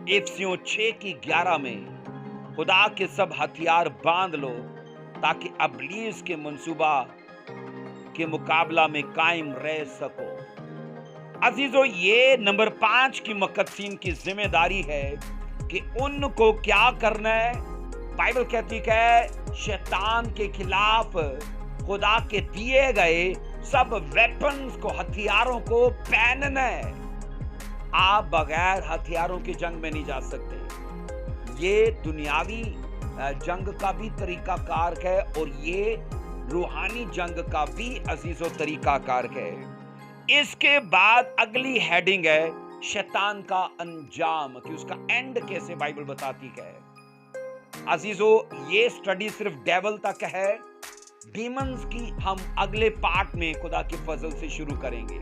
इफिसियों 6:11 में खुदा के सब हथियार बांध लो ताकि इब्लीस के मंसूबा के मुकाबला में कायम रह सको। अजीजों ये नंबर 5 की मुकद्दसीन की जिम्मेदारी है कि उनको क्या करना है। बाइबल कहती है शैतान के खिलाफ खुदा के दिए गए सब वेपन्स को, हथियारों को पहनना है। आप बगैर हथियारों की जंग में नहीं जा सकते। ये दुनियावी जंग का भी तरीकाकार है और ये रूहानी जंग का भी अजीजों तरीकाकार है। इसके बाद अगली हेडिंग है शैतान का अंजाम, कि उसका एंड कैसे बाइबल बताती है। अजीजों, ये स्टडी सिर्फ डेविल तक है, डीमंस की हम अगले पार्ट में खुदा के फजल से शुरू करेंगे।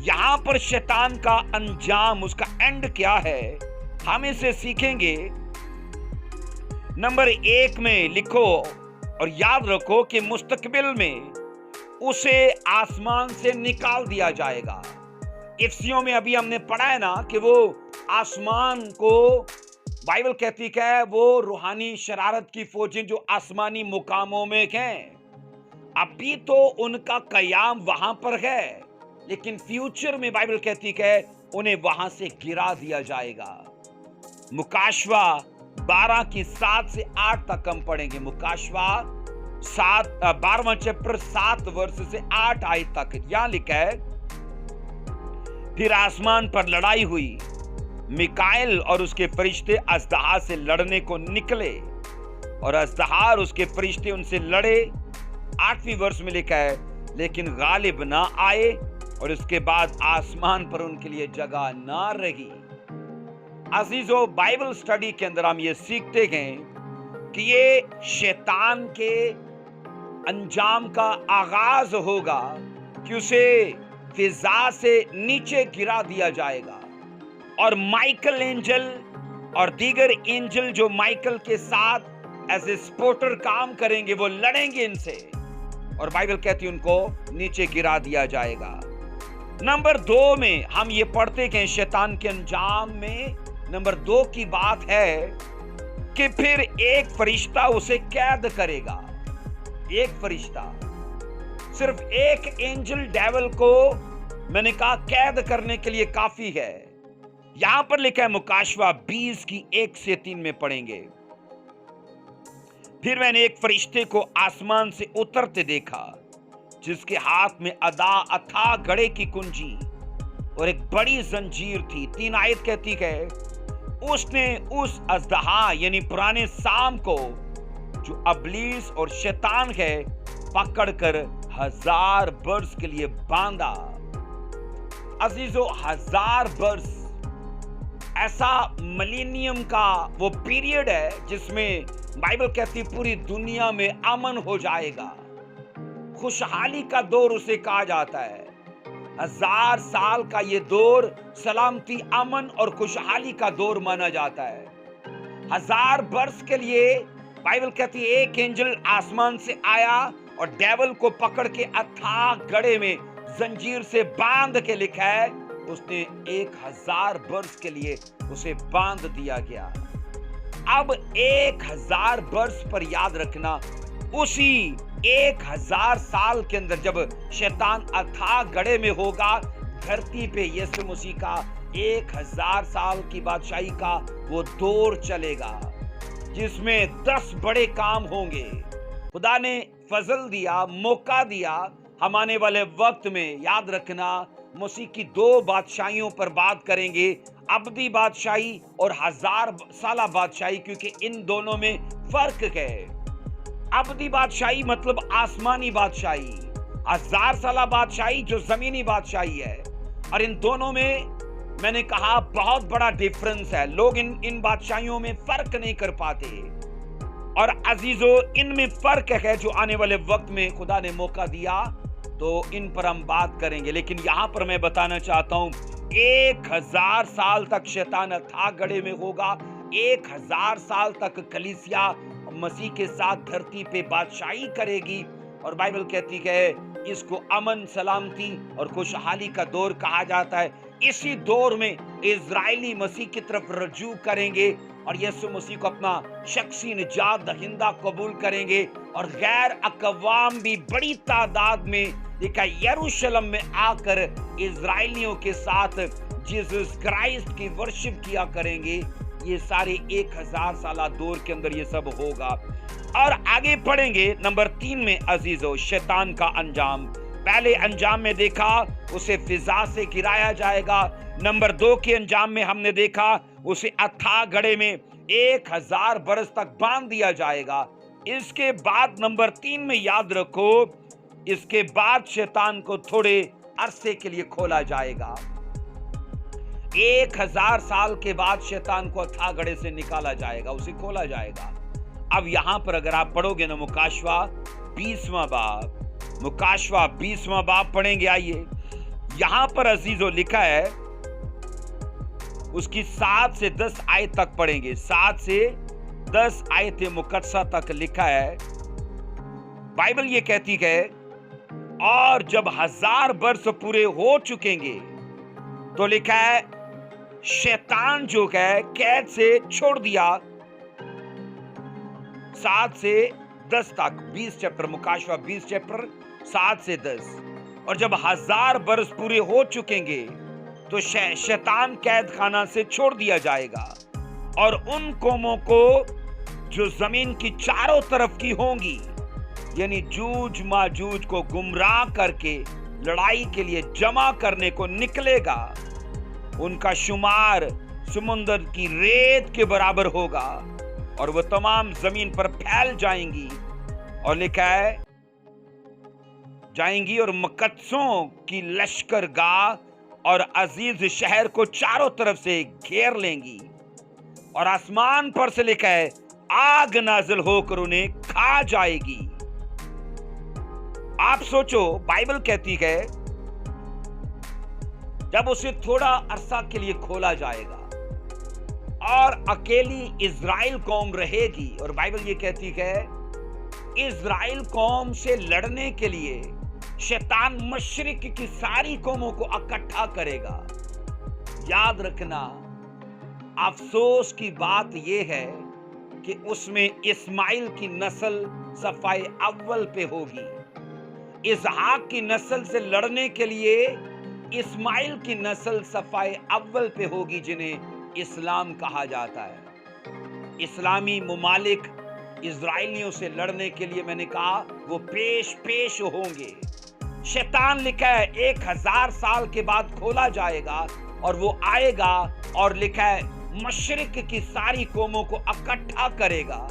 यहां पर शैतान का अंजाम, उसका एंड क्या है, हम इसे सीखेंगे। नंबर 1 में लिखो और याद रखो कि मुस्तकबिल में उसे आसमान से निकाल दिया जाएगा। इफ्सियों में अभी हमने पढ़ा है ना कि वो आसमान को, बाइबल कहती है वो रूहानी शरारत की फौजें जो आसमानी मुकामों में हैं, अभी तो उनका कयाम वहां पर है, लेकिन फ्यूचर में बाइबल कहती है उन्हें वहां से गिरा दिया जाएगा। मुकाशवा 12 की 7 से 8 तक हम पढ़ेंगे। मुकाशवा 12वां चैप्टर 7 वर्ष से 8 आयत तक यहां लिखा है, फिर आसमान पर लड़ाई हुई, मिकाएल और उसके फरिश्ते अजदहा से लड़ने को निकले और अजदहा और उसके फरिश्ते उनसे लड़े। 8वीं वर्ष में लिखा है, लेकिन गालिब ना आए और उसके बाद आसमान पर उनके लिए जगह ना रही। अजीजों, बाइबल स्टडी के अंदर हम ये सीखते हैं कि ये शैतान के अंजाम का आगाज होगा कि उसे फिजा से नीचे गिरा दिया जाएगा और माइकल एंजल और दीगर एंजल जो माइकल के साथ एज ए सपोर्टर काम करेंगे, वो लड़ेंगे इनसे और बाइबल कहती है उनको नीचे गिरा दिया जाएगा। नंबर 2 में हम ये पढ़ते हैं शैतान के अंजाम में नंबर 2 की बात है कि फिर एक फरिश्ता उसे कैद करेगा। एक फरिश्ता, सिर्फ एक एंजल डेविल को मैंने कहा कैद करने के लिए काफी है। यहां पर लिखा है मुकाशवा 20 की 1 से 3 में पढ़ेंगे, फिर मैंने एक फरिश्ते को आसमान से उतरते देखा जिसके हाथ में अथाह गड़े की कुंजी और एक बड़ी जंजीर थी। 3 आयत कहती है, उसने उस अजदहा यानी पुराने साम को जो अबलीस और शैतान है पकड़कर 1000 वर्ष के लिए बांधा। अजीजों, 1000 वर्ष ऐसा मिलेनियम का वो पीरियड है जिसमें बाइबल कहती पूरी दुनिया में अमन हो जाएगा। खुशहाली का दौर उसे कहा जाता है। 1000 साल का ये दौर सलामती, अमन और खुशहाली का दौर माना जाता है। 1000 वर्ष के लिए बाइबल कहती है एक एंजल आसमान से आया और डेविल को पकड़ के अथाह गड़े में जंजीर से बांध के, लिखा है उसने 1000 वर्ष के लिए उसे बांध दिया गया। अब 1000 वर्ष पर याद रखना, उसी 1000 साल के अंदर जब शैतान अथाह गड़े में होगा, धरती पे यीशु मसीह का 1000 साल की बादशाही का वो दौर चलेगा जिसमें 10 बड़े काम होंगे। खुदा ने फजल दिया, मौका दिया। हम आने वाले वक्त में याद रखना मसीह की 2 बादशाहियों पर बात करेंगे, अबदी बादशाही और 1000 साला बादशाही, क्योंकि इन दोनों में फर्क है। अबदी बादशाही मतलब आसमानी बादशाही, 1000 साला बादशाही जो जमीनी बादशाही है, और इन दोनों में मैंने कहा बहुत बड़ा डिफरेंस है। लोग इन बादशाहियों में फर्क नहीं कर पाते, और अजीजों इनमें फर्क है जो आने वाले वक्त में खुदा ने मौका दिया तो इन पर हम बात करेंगे। लेकिन यहां पर मैं बताना चाहता हूं 1000 साल तक शैतान अथाह गड़े में होगा। 1000 साल तक कलीसिया मसीह के साथ धरती पे बादशाही करेगी, और बाइबल कहती है इसको अमन, सलामती और खुशहाली का दौर कहा जाता है। इसी दौर में इजरायली मसीह की तरफ रजू करेंगे और यीशु मसीह को अपना शख्सी निजात दहिंदा कबूल करेंगे, और गैर अकवाम भी बड़ी तादाद में लिखा यरूशलेम में आकर इजरायलियों के साथ जीसस क्राइस्ट की वर्शिप किया करेंगे। ये सारे 1000 साला दौर के अंदर ये सब होगा। और आगे पढ़ेंगे नंबर 3 में अजीजों शैतान का अंजाम। पहले अंजाम में देखा उसे फिजा से गिराया जाएगा। नंबर 2 के अंजाम में हमने देखा उसे अथाह गड्ढे में 1000 बरस तक बांध दिया जाएगा। इसके बाद नंबर 3 में याद रखो, इसके बाद शैतान को थोड़े अरसे के लिए खोला जाएगा। 1000 साल के बाद शैतान को अथाह गड्ढे से निकाला जाएगा, उसे खोला जाएगा। अब यहां पर अगर आप पढ़ोगे ना मुकाशवा 20वां बाब पढ़ेंगे। आइए यहां पर अजीजों लिखा है, उसकी 7 से 10 आयत तक पढ़ेंगे। 7 से 10 आयत मुकद्दसा तक लिखा है। बाइबल ये कहती है, और जब 1000 वर्ष पूरे हो चुकेंगे तो लिखा है शैतान जो है कैद से छोड़ दिया। 7 से 10 तक 20 चैप्टर, मुकाशवा 20 चैप्टर 7 से 10। और जब 1000 वर्ष पूरे हो चुकेंगे तो शैतान कैद खाना से छोड़ दिया जाएगा, और उन कौमों को जो जमीन की चारों तरफ की होंगी, यानी जूज माजूज को गुमराह करके लड़ाई के लिए जमा करने को निकलेगा, उनका शुमार समुद्र की रेत के बराबर होगा, और वह तमाम जमीन पर फैल जाएंगी। और लिखा है जाएंगी और मकद्सों की लश्करगाह और अजीज शहर को चारों तरफ से घेर लेंगी, और आसमान पर से लिखा है आग नाजिल होकर उन्हें खा जाएगी। आप सोचो, बाइबल कहती है जब उसे थोड़ा अरसा के लिए खोला जाएगा और अकेली इज़राइल कौम रहेगी, और बाइबल ये कहती है इज़राइल कौम से लड़ने के लिए शैतान मशरिक की सारी कौमों को इकट्ठा करेगा। याद रखना, अफसोस की बात यह है कि उसमें इस्माइल की नस्ल सफाए अव्वल पे होगी। इसहाक की नस्ल से लड़ने के लिए इस्माइल की नस्ल सफाए अव्वल पे होगी, जिन्हें इस्लाम कहा जाता है। इस्लामी मुमालिक इजराइलियों से लड़ने के लिए मैंने कहा वो पेश होंगे। शैतान लिखा है 1000 साल के बाद खोला जाएगा, और वो आएगा और लिखा है मशरिक की सारी कौमों को इकट्ठा करेगा।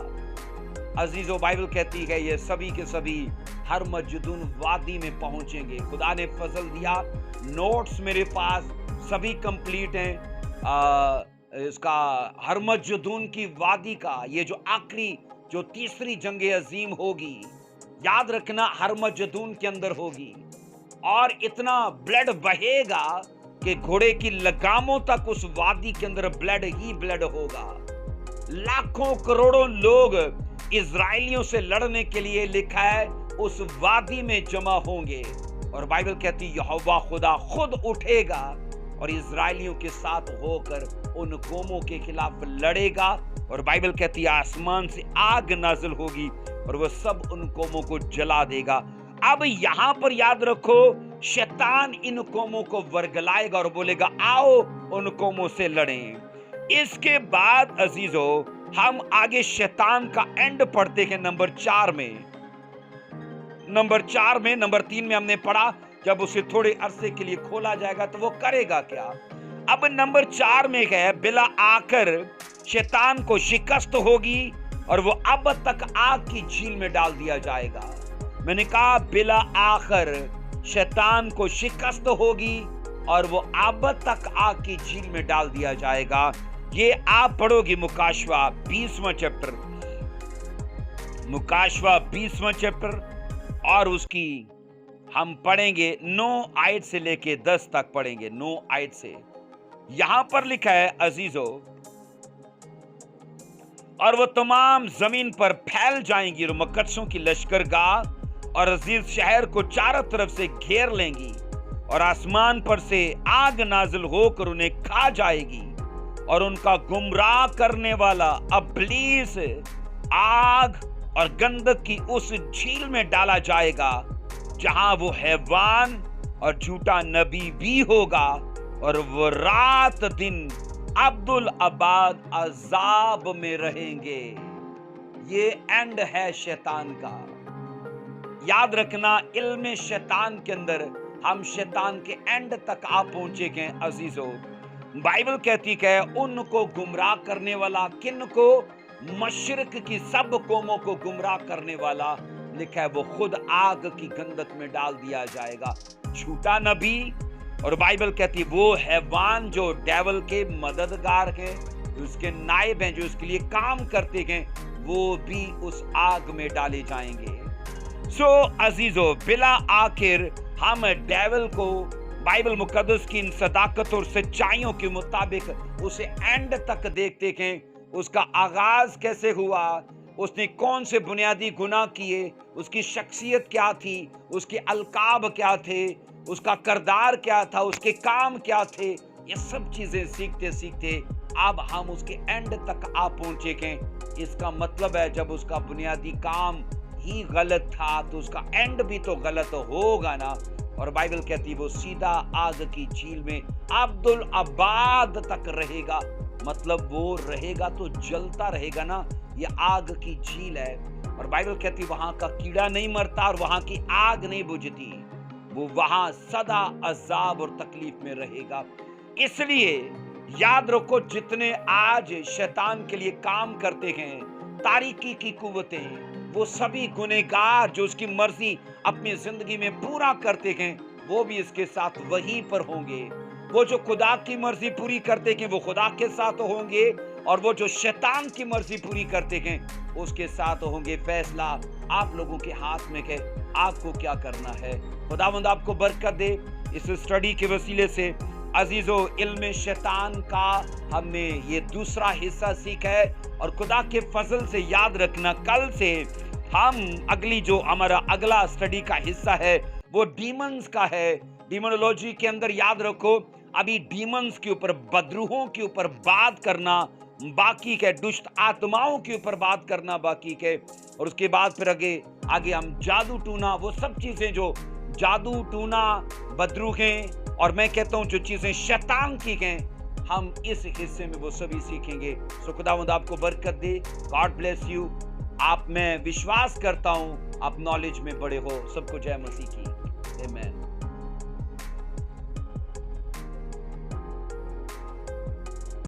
अजीजों, बाइबल कहती है ये सभी के सभी हर मजदून वादी में पहुंचेंगे। खुदा ने फजल दिया, नोट्स मेरे पास सभी कंप्लीट हैं। इसका हर मजदून की वादी का ये जो आखिरी जो तीसरी जंगे अजीम होगी, याद रखना हर मजदून के अंदर होगी, और इतना ब्लड बहेगा कि घोड़े की लगामों तक उस वादी के अंदर ब्लड ही ब्लड होगा। लाखों करोड़ों लोग इजराइलियों से लड़ने के लिए लिखा है उस वादी में जमा होंगे, और बाइबल कहती यहोवा खुदा खुद उठेगा और इजराइलियों के साथ होकर उन कौमों के खिलाफ लड़ेगा, और बाइबल कहती है आसमान से आग नाजिल होगी और वह सब उन कौमों को जला देगा। अब यहां पर याद रखो, शैतान इन कौमों को वर्गलाएगा और बोलेगा आओ उन कौमों से लड़ें। इसके बाद अजीजों, हम आगे शैतान का एंड पढ़ते हैं नंबर 4 में। नंबर 3 में हमने पढ़ा जब उसे थोड़े अरसे के लिए खोला जाएगा तो वो करेगा क्या। अब नंबर 4 में है बिला आकर शैतान को शिकस्त होगी और वो अब तक आग की झील में डाल दिया जाएगा। मैंने कहा बिला आखिर शैतान को शिकस्त होगी और वो अब तक आग की झील में डाल दिया जाएगा। ये आप पढ़ोगे मुकाशवा 20वां चैप्टर, मुकाशवा 20वां चैप्टर, और उसकी हम पढ़ेंगे 9 आयत से लेके 10 तक पढ़ेंगे। 9 आयत से यहां पर लिखा है अजीजों, और वो तमाम जमीन पर फैल जाएंगी और मकद्सों की लश्करगाह और अजीज शहर को चारों तरफ से घेर लेंगी, और आसमान पर से आग नाजिल होकर उन्हें खा जाएगी, और उनका गुमराह करने वाला इब्लीस आग और गंधक की उस झील में डाला जाएगा जहां वो हैवान और झूठा नबी भी होगा, और वो रात दिन अब्दुल अबाद अजाब में रहेंगे। ये एंड है शैतान का, याद रखना, इल्म शैतान के अंदर हम शैतान के एंड तक आ पहुंचे हैं अजीजों। बाइबल कहती है उनको गुमराह करने वाला, किन को? मशरिक की सब कौमों को गुमराह करने वाला, लिखा है वो खुद आग की गंधक में डाल दिया जाएगा। झूठा नबी, और बाइबल कहती है वो हैवान जो डेविल के मददगार हैं, उसके नायब हैं, जो उसके लिए काम करते हैं, वो भी उस आग में डाले जाएंगे। सो अजीजों, बिला आखिर हम डेविल को बाइबल मुकद्दस की इन सदाकत और सच्चाइयों के मुताबिक उसे एंड तक देखते हैं। उसका आगाज कैसे हुआ, उसने कौन से बुनियादी गुनाह किए, उसकी शख्सियत क्या थी, उसके अलकाब क्या थे, उसका किरदार क्या था, उसके काम क्या थे, ये सब चीजें सीखते सीखते अब हम उसके एंड तक आ पहुंचे हैं। इसका मतलब है जब उसका बुनियादी काम ही गलत था तो उसका एंड भी तो गलत होगा ना। और बाइबल कहती है वो सीधा आग की झील में अब्दुल अबाद तक रहेगा। मतलब वो रहेगा तो जलता रहेगा ना, ये आग की झील है। और बाइबल कहती है वहां का कीड़ा नहीं मरता और वहां की आग नहीं बुझती, वो वहां सदा अजाब और तकलीफ में रहेगा। इसलिए याद रखो, जितने आज शैतान के लिए काम करते हैं, तारीकी की कुव्वतें, वो सभी गुनहगार जो उसकी मर्जी अपनी जिंदगी में पूरा करते हैं, वो भी इसके साथ वहीं पर होंगे। वो जो खुदा की मर्जी पूरी करते हैं वो खुदा के साथ होंगे, और वो जो शैतान की मर्जी पूरी करते हैं उसके साथ होंगे। फैसला आप लोगों के हाथ में है, आपको क्या करना है। खुदावंद आपको बरकत दे। इस स्टडी के वसीले से अजीजों, इल्म शैतान का हमने ये दूसरा हिस्सा सीखा है। और खुदा के फजल से याद रखना, कल से हम अगली जो हमारा अगला स्टडी का हिस्सा है वो डीमंस का है। डीमोनोलॉजी के अंदर याद रखो अभी डीमंस के ऊपर, बदरूहों के ऊपर बात करना बाकी है, दुष्ट आत्माओं के ऊपर बात करना बाकी है। और उसके बाद फिर आगे हम जादू टूना, वो सब चीजें जो जादू टूना, बदरूहें, और मैं कहता हूं जो चीजें शैतान की हैं, हम इस हिस्से में वो सभी सीखेंगे। सो खुदावंद आपको बरकत दे। God bless you. आप, मैं विश्वास करता हूं आप नॉलेज में बड़े हो। सबको जय मसीह की। आमीन।